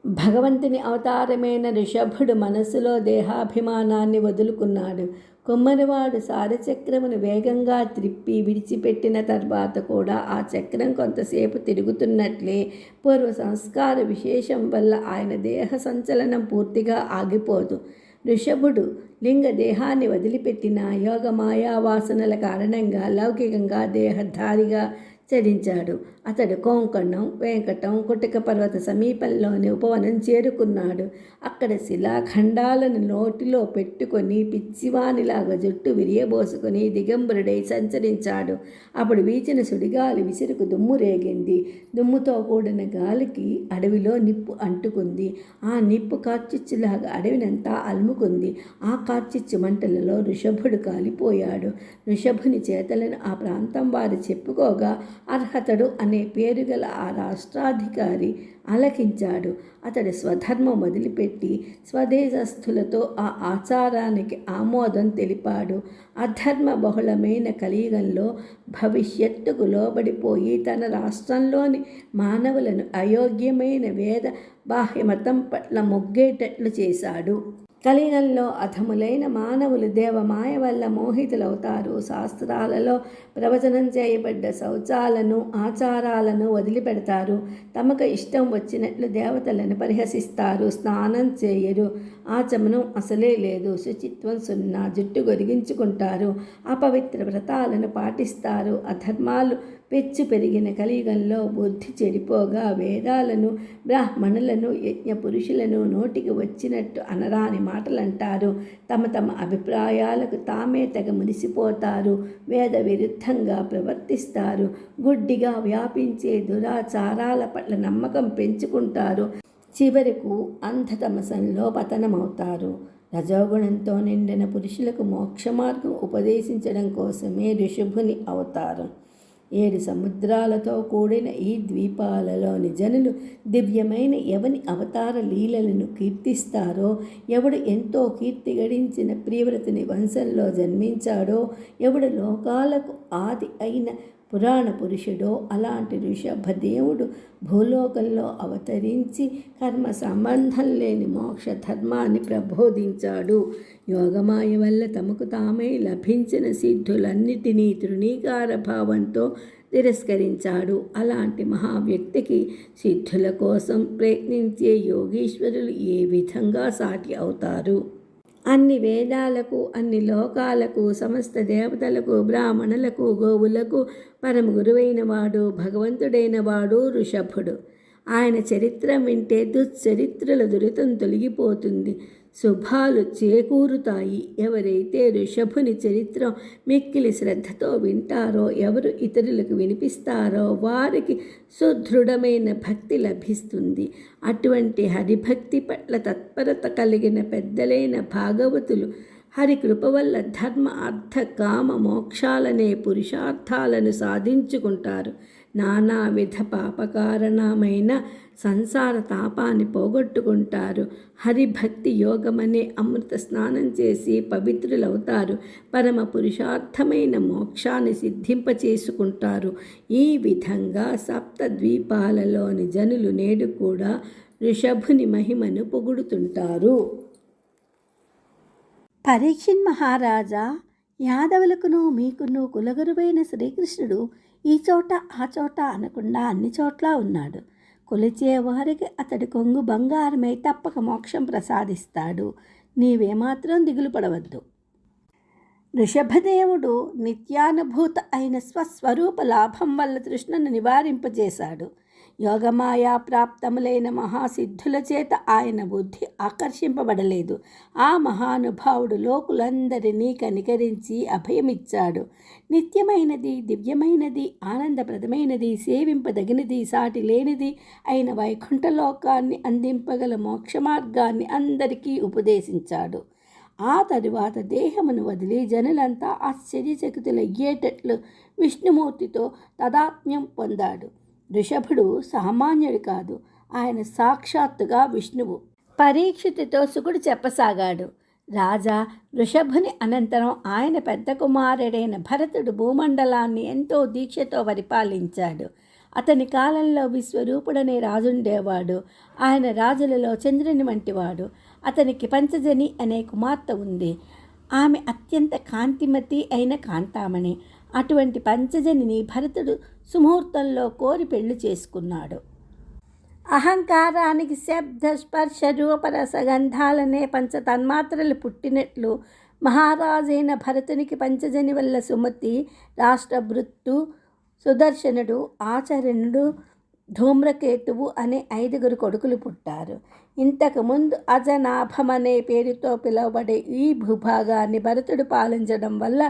భగవంతుని అవతారమైన ఋషభుడు మనస్సులో దేహాభిమానాన్ని వదులుకున్నాడు. కొమ్మరివాడు సారచక్రమును వేగంగా త్రిప్పి విడిచిపెట్టిన తర్వాత కూడా ఆ చక్రం కొంతసేపు తిరుగుతున్నట్లే పూర్వ సంస్కార విశేషం వల్ల ఆయన దేహ సంచలనం పూర్తిగా ఆగిపోదు. ఋషభుడు లింగ దేహాన్ని వదిలిపెట్టిన యోగ మాయావాసనల కారణంగా లౌకికంగా దేహధారిగా చరించాడు. అతడు కోంకణం, వెంకటం, కుటక పర్వత సమీపంలోని ఉపవనం చేరుకున్నాడు. అక్కడ శిలాఖండాలను నోటిలో పెట్టుకొని పిచ్చివానిలాగా జుట్టు విరియబోసుకొని దిగంబరుడై సంచరించాడు. అప్పుడు వీచిన సుడిగాలి విసురుకు దుమ్ము రేగింది. దుమ్ముతో కూడిన గాలికి అడవిలో నిప్పు అంటుకుంది. ఆ నిప్పు కార్చిచ్చులాగా అడవినంతా అలుముకుంది. ఆ కార్చిచ్చు మంటలలో ఋషభుడు కాలిపోయాడు. ఋషభుని చేతలను ఆ ప్రాంతం వారు చెప్పుకోగా అర్హతడు అనే పేరు గల ఆ రాష్ట్రాధికారి ఆలకించాడు. అతడు స్వధర్మం వదిలిపెట్టి స్వదేశస్థులతో ఆ ఆచారానికి ఆమోదం తెలిపాడు. అధర్మ బహుళమైన కలియుగంలో భవిష్యత్తుకు లోబడిపోయి తన రాష్ట్రంలోని మానవులను అయోగ్యమైన వేద బాహ్యమతం పట్ల మొగ్గేటట్లు చేశాడు. కలియుగంలో అధములైన మానవులు దేవమాయ వల్ల మోహితులవుతారు. శాస్త్రాలలో ప్రవచనం చేయబడ్డ శౌచాలను, ఆచారాలను వదిలిపెడతారు. తమకు ఇష్టం వచ్చినట్లు దేవతలను పరిహసిస్తారు. స్నానం చేయరు. ఆచమనం అసలే లేదు. శుచిత్వం సున్నా. జుట్టు గొరిగించుకుంటారు. అపవిత్ర వ్రతాలను పాటిస్తారు. అధర్మాలు పెచ్చు పెరిగిన కలియుగంలో బుద్ధి చెడిపోగా వేదాలను, బ్రాహ్మణులను, యజ్ఞ పురుషులను నోటికి వచ్చినట్టు అనరాని మాటలంటారు. తమ తమ అభిప్రాయాలకు తామే తెగ మురిసిపోతారు. వేద విరుద్ధంగా ప్రవర్తిస్తారు. గుడ్డిగా వ్యాపించే దురాచారాల పట్ల నమ్మకం పెంచుకుంటారు. చివరకు అంధతమసంలో పతనమవుతారు. రజోగుణంతో నిండిన పురుషులకు మోక్షమార్గం ఉపదేశించడం కోసమే ఋషభుని అవతారం. 7 సముద్రాలతో కూడిన ఈ ద్వీపాలలోని జనులు దివ్యమైన ఎవని అవతార లీలలను కీర్తిస్తారో, ఎవడు ఎంతో కీర్తి గడించిన ప్రియవ్రతుని వంశంలో జన్మించాడో, ఎవడు లోకాలకు ఆది అయిన పురాణ పురుషుడో అలాంటి ఋషభదేవుడు భూలోకంలో అవతరించి కర్మ సంబంధం లేని మోక్ష ధర్మాన్ని ప్రబోధించాడు. యోగమాయ వల్ల తమకు తామే లభించిన సిద్ధులన్నిటినీ తృణీకార భావంతో తిరస్కరించాడు. అలాంటి మహావ్యక్తికి సిద్ధుల కోసం ప్రయత్నించే యోగీశ్వరులు ఏ విధంగా సాటి అవుతారు? అన్ని వేదాలకు, అన్ని లోకాలకు, సమస్త దేవతలకు, బ్రాహ్మణులకు, గోవులకు పరమ గురువైన వాడు, భగవంతుడైన వాడు ఋషభుడు. ఆయన చరిత్ర వింటే దుశ్చరిత్రల దురితం తొలగిపోతుంది. శుభాలు చేకూరుతాయి. ఎవరైతే ఋషభుని చరిత్ర మిక్కిలి శ్రద్ధతో వింటారో, ఎవరు ఇతరులకు వినిపిస్తారో వారికి సుదృఢమైన భక్తి లభిస్తుంది. అటువంటి హరిభక్తి పట్ల తత్పరత కలిగిన పెద్దలైన భాగవతులు హరికృప వల్ల ధర్మ, అర్థ, కామ, మోక్షాలనే పురుషార్థాలను సాధించుకుంటారు. నానావిధ పాపకారణమైన సంసార తాపాన్ని పోగొట్టుకుంటారు. హరిభక్తి యోగమనే అమృత స్నానం చేసి పవిత్రులవుతారు. పరమ పురుషార్థమైన మోక్షాన్ని సిద్ధింపచేసుకుంటారు. ఈ విధంగా సప్తద్వీపాలలోని జనులు నేడు కూడా ఋషభుని మహిమను పొగుడుతుంటారు. పరీక్షిత్ మహారాజా, యాదవులకును మీకును కులగురువైన శ్రీకృష్ణుడు ఈ చోట ఆ చోట అనకుండా అన్ని చోట్ల ఉన్నాడు. కొలిచేవారికి అతడి కొంగు బంగారమై తప్పక మోక్షం ప్రసాదిస్తాడు. నీవేమాత్రం దిగులు పడవద్దు. ఋషభదేవుడు నిత్యానుభూత అయిన స్వస్వరూప లాభం వల్ల తృష్ణను నివారింపజేశాడు. యోగమాయా ప్రాప్తములైన మహాసిద్ధుల చేత ఆయన బుద్ధి ఆకర్షింపబడలేదు. ఆ మహానుభావుడు లోకులందరినీ కనికరించి అభయమిచ్చాడు. నిత్యమైనది, దివ్యమైనది, ఆనందప్రదమైనది, సేవింపదగినది, సాటి లేనిది అయిన వైకుంఠలోకాన్ని అందింపగల మోక్షమార్గాన్ని అందరికీ ఉపదేశించాడు. ఆ తరువాత దేహమును వదిలి జనులంతా ఆశ్చర్యచకితులయ్యేటట్లు విష్ణుమూర్తితో తదాత్మ్యం పొందాడు. వృషభుడు సామాన్యుడు కాదు, ఆయన సాక్షాత్తుగా విష్ణువు. పరీక్షితుతో శుకుడు చెప్పసాగాడు. రాజా, వృషభుని అనంతరం ఆయన పెద్ద కుమారుడైన భరతుడు భూమండలాన్ని ఎంతో దీక్షతో పరిపాలించాడు. అతని కాలంలో విశ్వరూపుడనే రాజుండేవాడు. ఆయన రాజులలో చంద్రుని వంటివాడు. అతనికి పంచజని అనే కుమార్తె ఉంది. ఆమె అత్యంత కాంతిమతి అయిన కాంతామణి. అటువంటి పంచజనిని భరతుడు సుముహూర్తంలో కోరి పెళ్లి చేసుకున్నాడు. అహంకారానికి శబ్ద స్పర్శ రూపరసగంధాలనే పంచ తన్మాత్రలు పుట్టినట్లు మహారాజైన భరతునికి పంచజని వల్ల సుమతి, రాష్ట్రభృత్తు, సుదర్శనుడు, ఆచరణుడు, ధూమ్రకేతువు అనే 5 కొడుకులు పుట్టారు. ఇంతకుముందు అజనాభం అనే పేరుతో పిలువబడే ఈ భూభాగాన్ని భరతుడు పాలించడం వల్ల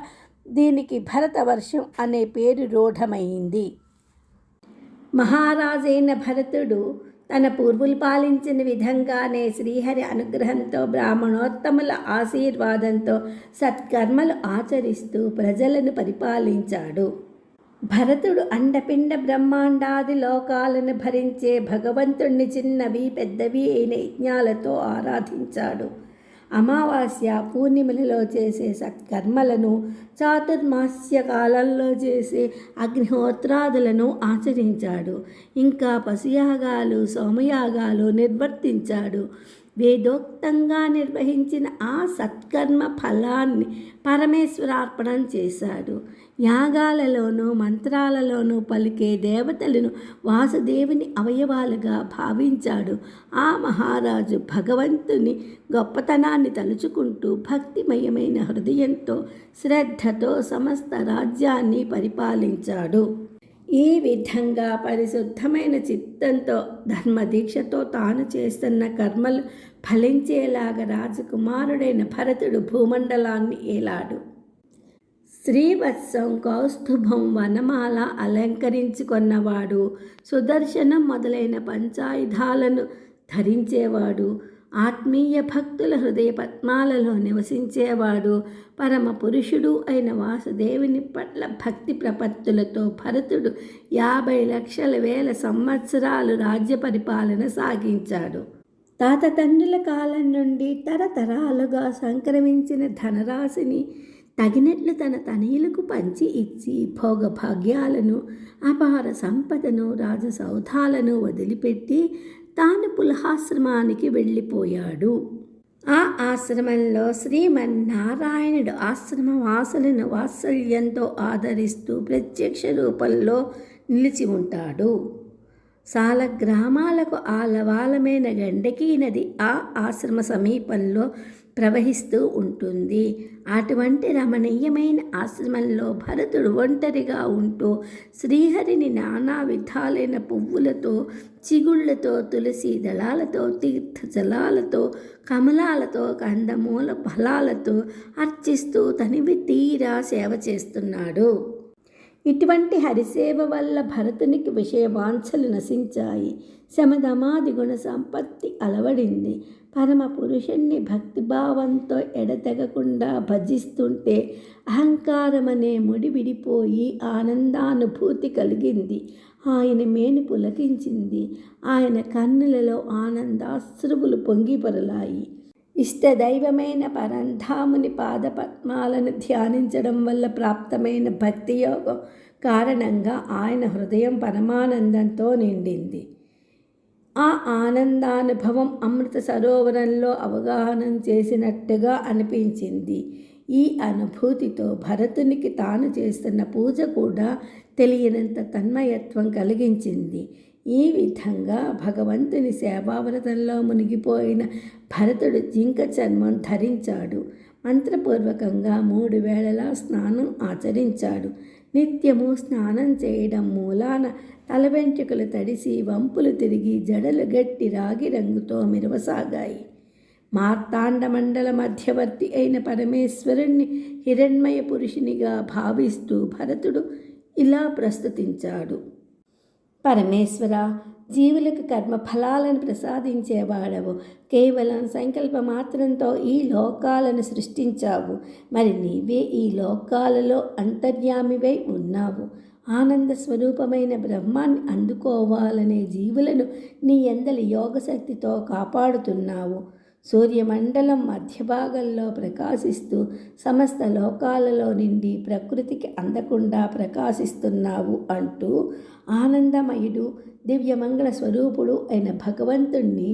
దీనికి భరతవర్షం అనే పేరు రూఢమైంది. మహారాజైన భరతుడు తన పూర్వులు పాలించిన విధంగానే శ్రీహరి అనుగ్రహంతో బ్రాహ్మణోత్తముల ఆశీర్వాదంతో సత్కర్మలు ఆచరిస్తూ ప్రజలను పరిపాలించాడు. భరతుడు అండపిండ బ్రహ్మాండాది లోకాలను భరించే భగవంతుణ్ణి చిన్నవి పెద్దవి అయిన యజ్ఞాలతో ఆరాధించాడు. అమావాస్య, పూర్ణిమలలో చేసే సత్కర్మలను, చాతుర్మాస్య కాలంలో చేసే అగ్నిహోత్రాదులను ఆచరించాడు. ఇంకా పశుయాగాలు, సోమయాగాలు నిర్వర్తించాడు. వేదోక్తంగా నిర్వహించిన ఆ సత్కర్మ ఫలాన్ని పరమేశ్వరార్పణం చేశాడు. యాగాలలోనూ మంత్రాలలోనూ పలికే దేవతలను వాసుదేవుని అవయవాలుగా భావించాడు. ఆ మహారాజు భగవంతుని గొప్పతనాన్ని తలుచుకుంటూ భక్తిమయమైన హృదయంతో శ్రద్ధతో సమస్త రాజ్యాన్ని పరిపాలించాడు. ఈ విధంగా పరిశుద్ధమైన చిత్తంతో ధర్మదీక్షతో తాను చేస్తున్న కర్మలు ఫలించేలాగా రాజకుమారుడైన భరతుడు భూమండలాన్ని ఏలాడు. శ్రీవత్సం, కౌస్తుభం, వనమాల అలంకరించుకున్నవాడు, సుదర్శనం మొదలైన పంచాయుధాలను ధరించేవాడు, ఆత్మీయ భక్తుల హృదయ పద్మాలలో నివసించేవాడు, పరమ పురుషుడు అయిన వాసుదేవుని పట్ల భక్తి ప్రపత్తులతో భరతుడు 50 లక్షల వేల సంవత్సరాలు రాజ్య పరిపాలన సాగించాడు. తాతతండ్రుల కాలం నుండి తరతరాలుగా సంక్రమించిన ధనరాశిని తగినట్లు తన తనయులకు పంచి ఇచ్చి భోగభాగ్యాలను, అపార సంపదను, రాజసౌధాలను వదిలిపెట్టి తాను పులహాశ్రమానికి వెళ్ళిపోయాడు. ఆ ఆశ్రమంలో శ్రీమన్నారాయణుడు ఆశ్రమవాసులను వాత్సల్యంతో ఆదరిస్తూ ప్రత్యక్ష రూపంలో నిలిచి ఉంటాడు. సాల గ్రామాలకు ఆలవాలమైన గండకీ నది ఆ ఆశ్రమ సమీపంలో ప్రవహిస్తూ ఉంటుంది. అటువంటి రమణీయమైన ఆశ్రమంలో భరతుడు ఒంటరిగా ఉంటూ శ్రీహరిని నానా విధాలైన పువ్వులతో, చిగుళ్లతో, తులసి దళాలతో, తీర్థజలాలతో, కమలాలతో, కందమూల ఫలాలతో అర్చిస్తూ తనివి తీరా సేవ చేస్తున్నాడు. ఇటువంటి హరిసేవ వల్ల భరతునికి విషయవాంఛలు నశించాయి. శమధమాది గుణ సంపత్తి అలవడింది. పరమ పురుషుణ్ణి భక్తిభావంతో ఎడతెగకుండా భజిస్తుంటే అహంకారమనే ముడి విడిపోయి ఆనందానుభూతి కలిగింది. ఆయన మేని పులకించింది. ఆయన కన్నులలో ఆనందాశ్రువులు పొంగిపొరలాయి. ఇష్టదైవమైన పరంధాముని పాదపద్మాలను ధ్యానించడం వల్ల ప్రాప్తమైన భక్తి యోగం కారణంగా ఆయన హృదయం పరమానందంతో నిండింది. ఆ ఆనందానుభవం అమృత సరోవరంలో అవగాహనం చేసినట్టుగా అనిపించింది. ఈ అనుభూతితో భరతునికి తాను చేస్తున్న పూజ కూడా తెలియనంత తన్మయత్వం కలిగించింది. ఈ విధంగా భగవంతుని సేవావ్రతంలో మునిగిపోయిన భరతుడు జింక చర్మం ధరించాడు. మంత్రపూర్వకంగా 3 వేళలా స్నానం ఆచరించాడు. నిత్యము స్నానం చేయడం మూలాన తల వెంట్రుకలు తడిసి, వంపులు తిరిగి, జడలు గట్టి రాగి రంగుతో మెరవసాగాయి. మార్తాండ మండల మధ్యవర్తి అయిన పరమేశ్వరుణ్ణి హిరణ్మయ పురుషునిగా భావిస్తూ భరతుడు ఇలా ప్రస్తుతించాడు. పరమేశ్వర, జీవులకు కర్మఫలాలను ప్రసాదించేవాడవు. కేవలం సంకల్ప మాత్రంతో ఈ లోకాలను సృష్టించావు. మరి నీవే ఈ లోకాలలో అంతర్యామివై ఉన్నావు. ఆనంద స్వరూపమైన బ్రహ్మాన్ని అందుకోవాలనే జీవులను నీ యందలి యోగశక్తితో కాపాడుతున్నావు. సూర్యమండలం మధ్యభాగంలో ప్రకాశిస్తూ సమస్త లోకాలలో నిండి ప్రకృతికి అందకుండా ప్రకాశిస్తున్నావు అంటూ ఆనందమయుడు దివ్యమంగళ స్వరూపుడు అయిన భగవంతుణ్ణి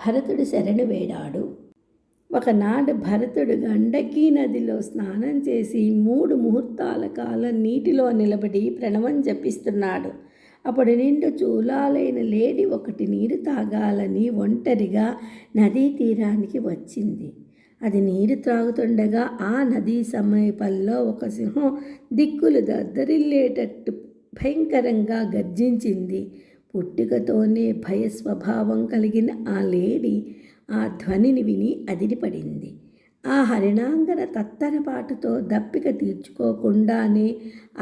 భరతుడు శరణు వేడాడు. ఒకనాడు భరతుడు గండకీ నదిలో స్నానం చేసి 3 ముహూర్తాల కాలం నీటిలో నిలబడి ప్రణవం జపిస్తున్నాడు. అప్పుడు నిండు చూలాలైన లేడి ఒకటి నీరు తాగాలని ఒంటరిగా నదీ తీరానికి వచ్చింది. అది నీరు త్రాగుతుండగా ఆ నదీ సమీపంలో ఒక సింహం దిక్కులు దద్దరిల్లేటట్టు భయంకరంగా గర్జించింది. పుట్టుకతోనే భయ స్వభావం కలిగిన ఆ లేడి ఆ ధ్వనిని విని అదిరిపడింది. ఆ హరిణాంగన తత్తరపాటుతో దప్పిక తీర్చుకోకుండానే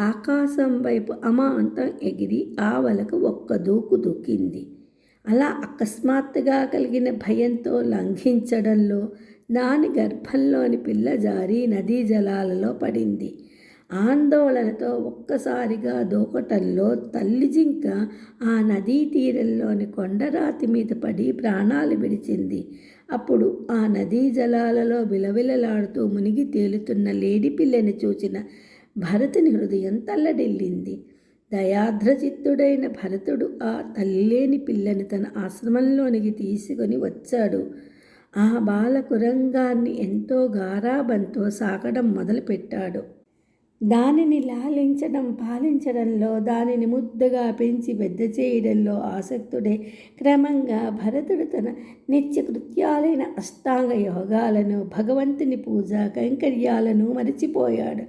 ఆకాశం వైపు అమాంతం ఎగిరి ఆవలకు ఒక్క దూకు దూకింది. అలా అకస్మాత్తుగా కలిగిన భయంతో లంఘించడంలో దాని గర్భంలోని పిల్ల జారి నదీ జలాలలో పడింది. ఆందోళనతో ఒక్కసారిగా దూకటంలో తల్లి జింక ఆ నదీ తీరంలోని కొండరాతి మీద పడి ప్రాణాలు విడిచింది. అప్పుడు ఆ నదీ జలాలలో విలవిలలాడుతూ మునిగి తేలుతున్న లేడి పిల్లని చూచిన భరతుని హృదయం తల్లడిల్లింది. దయాద్రచిత్తుడైన భరతుడు ఆ తల్లిలేని పిల్లని తన ఆశ్రమంలోనికి తీసుకొని వచ్చాడు. ఆ బాలకురంగాన్ని ఎంతో గారాబంతో సాకడం మొదలుపెట్టాడు. దానిని లాలించడం, పాలించడంలో, దానిని ముద్దుగా పెంచి పెద్ద చేయడంలో ఆసక్తుడే క్రమంగా భరతుడు తన నిత్యకృత్యాలైన అష్టాంగ యోగాలను, భగవంతుని పూజ కైంకర్యాలను మరిచిపోయాడు.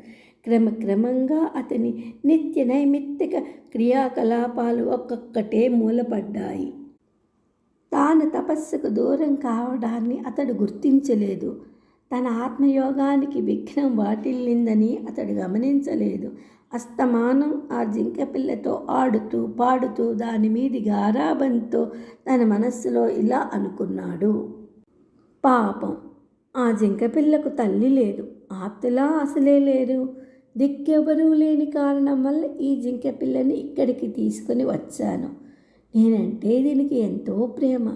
క్రమంగా అతని నిత్య నైమిత్తిక క్రియాకలాపాలు ఒక్కొక్కటే మూలపడ్డాయి. తాను తపస్సుకు దూరం కావడాన్ని అతడు గుర్తించలేదు. తన ఆత్మయోగానికి విఘ్నం వాటిల్లిందని అతడు గమనించలేదు. అస్తమానం ఆ జింక పిల్లతో ఆడుతూ పాడుతూ దాని మీది గారాబంతో తన మనస్సులో ఇలా అనుకున్నాడు. పాపం, ఆ జింక పిల్లకు తల్లి లేదు, ఆప్తులా అసలే లేరు. దిక్కెవరూ లేని కారణం వల్ల ఈ జింక పిల్లని ఇక్కడికి తీసుకొని వచ్చాను. నేనంటే దీనికి ఎంతో ప్రేమ.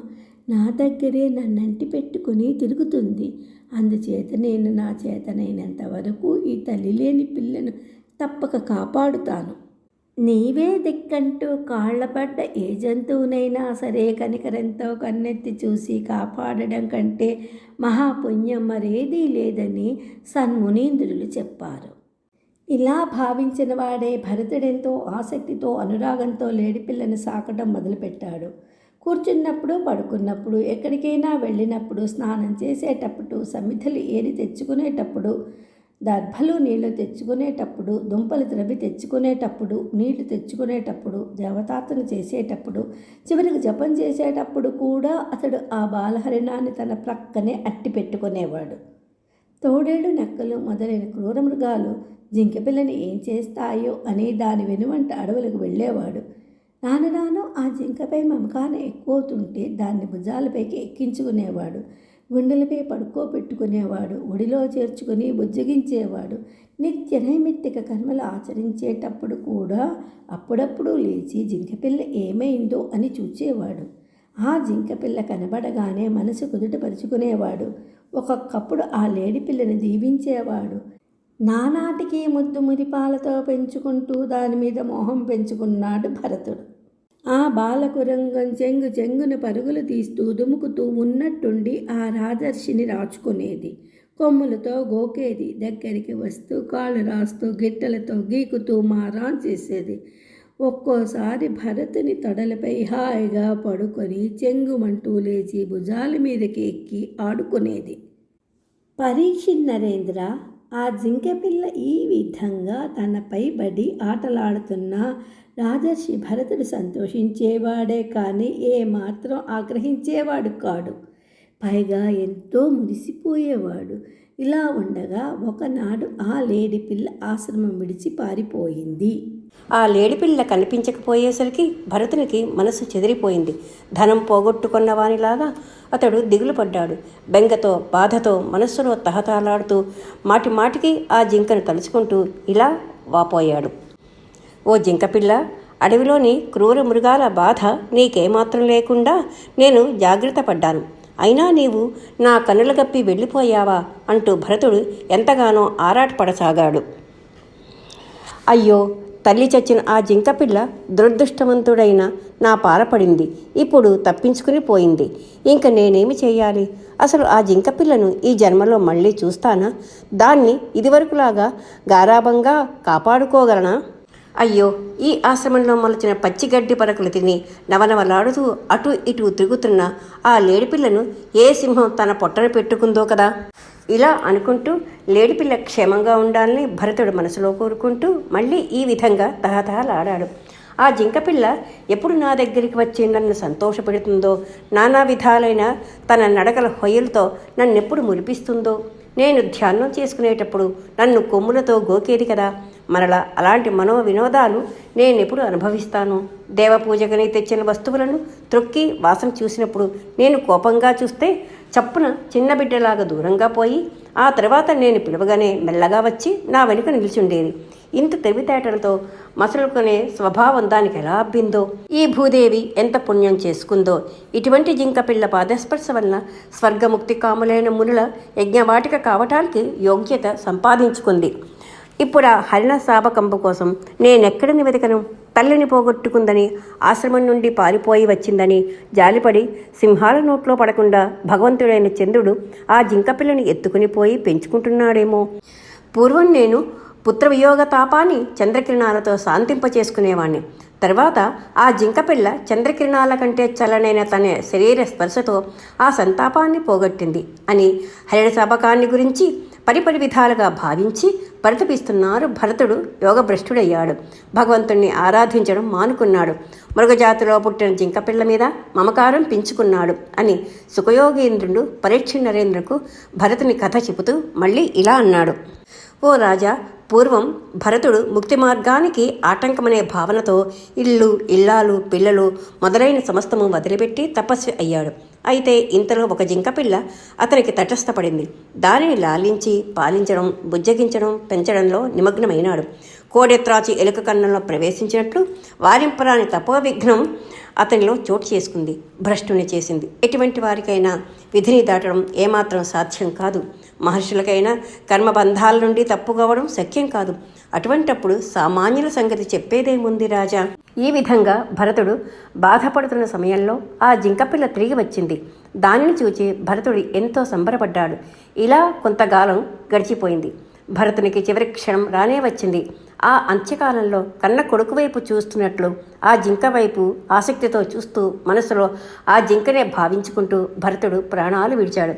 నా దగ్గరే నన్నంటి పెట్టుకుని తిరుగుతుంది. అందుచేత నేను నా చేతనైనంత వరకు ఈ తల్లి లేని పిల్లను తప్పక కాపాడుతాను. నీవే దిక్కంటూ కాళ్ళపడ్డ ఏ జంతువునైనా సరే కనికరంతో కన్నెత్తి చూసి కాపాడడం కంటే మహాపుణ్యం మరేదీ లేదని సన్మునీంద్రులు చెప్పారు. ఇలా భావించిన వాడే భరతుడెంతో ఆసక్తితో అనురాగంతో లేడిపిల్లను సాకడం మొదలుపెట్టాడు. కూర్చున్నప్పుడు, పడుకున్నప్పుడు, ఎక్కడికైనా వెళ్ళినప్పుడు, స్నానం చేసేటప్పుడు, సమిధలు ఏరి తెచ్చుకునేటప్పుడు, దర్భలు నీళ్లు తెచ్చుకునేటప్పుడు, దుంపలు త్రవ్వి తెచ్చుకునేటప్పుడు, నీళ్లు తెచ్చుకునేటప్పుడు, దేవతార్చన చేసేటప్పుడు, చివరికి జపం చేసేటప్పుడు కూడా అతడు ఆ బాలహరిణాన్ని తన ప్రక్కనే అట్టి పెట్టుకునేవాడు. తోడేళ్ళు, నక్కలు మొదలైన క్రూర మృగాలు జింకపిల్లని ఏం చేస్తాయో అనే దాని వెనువంట అడవులకు వెళ్ళేవాడు. రాను ఆ జింకపై మమకారం ఎక్కువవుతుంటే దాన్ని భుజాలపైకి ఎక్కించుకునేవాడు. గుండెలపై పడుకోబెట్టుకునేవాడు. ఒడిలో చేర్చుకుని బుజ్జగించేవాడు. నిత్య నైమిత్తిక కర్మలు ఆచరించేటప్పుడు కూడా అప్పుడప్పుడు లేచి జింకపిల్ల ఏమైందో అని చూచేవాడు. ఆ జింకపిల్ల కనబడగానే మనసు కుదుటపరుచుకునేవాడు. ఒక్కొక్కప్పుడు ఆ లేడి పిల్లని దీవించేవాడు. నానాటికి ముద్దు మురిపాలతో పెంచుకుంటూ దాని మీద మోహం పెంచుకున్నాడు భరతుడు. ఆ బాలకురంగం చెంగున పరుగులు తీస్తూ దుముకుతూ ఉన్నట్టుండి ఆ రాజర్షిని రాచుకునేది. కొమ్ములతో గోకేది. దగ్గరికి వస్తూ కాళ్ళు రాస్తూ గిట్టలతో గీకుతూ మారాన్ చేసేది. ఒక్కోసారి భరతుని తొడలపై హాయిగా పడుకొని చెంగుమంటూ లేచి భుజాల మీదకి ఎక్కి ఆడుకునేది. పరీక్షిత్ నరేంద్ర, ఆ జింకపిల్ల ఈ విధంగా తనపై బడి ఆటలాడుతున్న రాజర్షి భరతుడు సంతోషించేవాడే కానీ ఏమాత్రం ఆగ్రహించేవాడు కాడు. పైగా ఎంతో మురిసిపోయేవాడు. ఇలా ఉండగా ఒకనాడు ఆ లేడి పిల్ల ఆశ్రమం విడిచి పారిపోయింది. ఆ లేడిపిల్ల కనిపించకపోయేసరికి భరతునికి మనసు చెదిరిపోయింది. ధనం పోగొట్టుకున్న వానిలాగా అతడు దిగులు పడ్డాడు. బెంగతో బాధతో మనస్సులో తహతహలాడుతూ మాటి మాటికి ఆ జింకను తలుచుకుంటూ ఇలా వాపోయాడు. ఓ జింకపిల్ల, అడవిలోని క్రూర మృగాల బాధ నీకేమాత్రం లేకుండా నేను జాగ్రత్త పడ్డాను. అయినా నీవు నా కన్నుల గప్పి వెళ్ళిపోయావా అంటూ భరతుడు ఎంతగానో ఆరాటపడసాగాడు. అయ్యో, తల్లి చచ్చిన ఆ జింకపిల్ల దురదృష్టవంతుడైన నా పారపడింది. ఇప్పుడు తప్పించుకుని పోయింది. ఇంక నేనేమి చేయాలి? అసలు ఆ జింకపిల్లను ఈ జన్మలో మళ్ళీ చూస్తానా? దాన్ని ఇదివరకులాగా గారాబంగా కాపాడుకోగలనా? అయ్యో, ఈ ఆశ్రమంలో మొలచిన పచ్చిగడ్డి పరకులు తిని నవనవలాడుతూ అటు ఇటు తిరుగుతున్న ఆ లేడిపిల్లను ఏ సింహం తన పొట్టన పెట్టుకుందో కదా. ఇలా అనుకుంటూ లేడిపిల్ల క్షేమంగా ఉండాలని భరతుడు మనసులో కోరుకుంటూ మళ్ళీ ఈ విధంగా తహతహలాడాడు. ఆ జింకపిల్ల ఎప్పుడు నా దగ్గరికి వచ్చి నన్ను సంతోషపెడుతుందో, నానా విధాలైన తన నడకల హొయ్యలతో నన్నెప్పుడు మురిపిస్తుందో, నేను ధ్యానం చేసుకునేటప్పుడు నన్ను కొమ్ములతో గోకేది కదా. మరలా అలాంటి మనో వినోదాలు నేనెప్పుడు అనుభవిస్తాను? దేవపూజకని తెచ్చిన వస్తువులను త్రొక్కి వాసన చూసినప్పుడు నేను కోపంగా చూస్తే చప్పున చిన్న బిడ్డలాగా దూరంగా పోయి ఆ తర్వాత నేను పిలవగానే మెల్లగా వచ్చి నా వెనుక నిలిచుండేది. ఇంత తెలివితేటలతో మసలుకునే స్వభావం దానికి ఎలా అబ్బిందో, ఈ భూదేవి ఎంత పుణ్యం చేసుకుందో. ఇటువంటి జింకపిల్ల పాదస్పర్శ వలన స్వర్గముక్తి కాములైన మునుల యజ్ఞవాటిక కావటానికి యోగ్యత సంపాదించుకుంది. ఇప్పుడు ఆ హరిణ శాపకంపు కోసం నేనెక్కడిని వెతకను? తల్లిని పోగొట్టుకుందని, ఆశ్రమం నుండి పారిపోయి వచ్చిందని జాలిపడి సింహాల నోట్లో పడకుండా భగవంతుడైన చంద్రుడు ఆ జింకపిల్లని ఎత్తుకుని పోయి పెంచుకుంటున్నాడేమో. పూర్వం నేను పుత్రవియోగ తాపాన్ని చంద్రకిరణాలతో శాంతింపచేసుకునేవాణ్ణి. తర్వాత ఆ జింకపిల్ల చంద్రకిరణాల కంటే చల్లనైన తన శరీర స్పర్శతో ఆ సంతాపాన్ని పోగొట్టింది అని హరిణ శాపకాన్ని గురించి పరిపరి విధాలుగా భావించి పరితపిస్తున్నారు. భరతుడు యోగభ్రష్టుడయ్యాడు. భగవంతుణ్ణి ఆరాధించడం మానుకున్నాడు. మృగజాతిలో పుట్టిన జింకపిల్ల మీద మమకారం పెంచుకున్నాడు అని సుఖయోగేంద్రుడు పరీక్ష నరేంద్రకు భరతుని కథ చెబుతూ మళ్ళీ ఇలా అన్నాడు. ఓ రాజా, పూర్వం భరతుడు ముక్తి మార్గానికి ఆటంకమనే భావనతో ఇల్లు, ఇల్లాలు, పిల్లలు మొదలైన సమస్తము వదిలిపెట్టి తపస్వి అయ్యాడు. అయితే ఇంతలో ఒక జింకపిల్ల అతనికి తటస్థపడింది. దానిని లాలించి పాలించడం, బుజ్జగించడం, పెంచడంలో నిమగ్నమైనాడు. కోడెత్రాచి ఎలుక కన్నంలో ప్రవేశించినట్లు వారింపరాని తపోవిఘ్నం అతనిలో చోటు చేసుకుంది, భ్రష్టుని చేసింది. ఎటువంటి వారికైనా విధిని దాటడం ఏమాత్రం సాధ్యం కాదు. మహర్షులకైనా కర్మబంధాల నుండి తప్పుకోవడం శక్యం కాదు. అటువంటప్పుడు సామాన్యుల సంగతి చెప్పేదేముంది రాజా? ఈ విధంగా భరతుడు బాధపడుతున్న సమయంలో ఆ జింకపిల్ల తిరిగి వచ్చింది. దానిని చూచి భరతుడు ఎంతో సంబరపడ్డాడు. ఇలా కొంతకాలం గడిచిపోయింది. భరతునికి చివరి క్షణం రానే వచ్చింది. ఆ అంత్యకాలంలో కన్న కొడుకు వైపు చూస్తున్నట్లు ఆ జింక వైపు ఆసక్తితో చూస్తూ మనసులో ఆ జింకనే భావించుకుంటూ భరతుడు ప్రాణాలు విడిచాడు.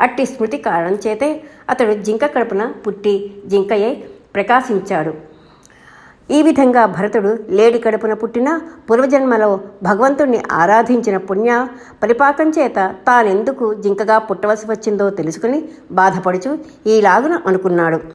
అట్టి స్మృతి కారణం చేతే అతడు జింక కడుపున పుట్టి జింకయే ప్రకాశించాడు. ఈ విధంగా భరతుడు లేడి కడుపున పుట్టిన పూర్వజన్మలో భగవంతుణ్ణి ఆరాధించిన పుణ్య పరిపాకం చేత తానెందుకు జింకగా పుట్టవలసి వచ్చిందో తెలుసుకుని బాధపడుచు ఈలాగున అనుకున్నాడు.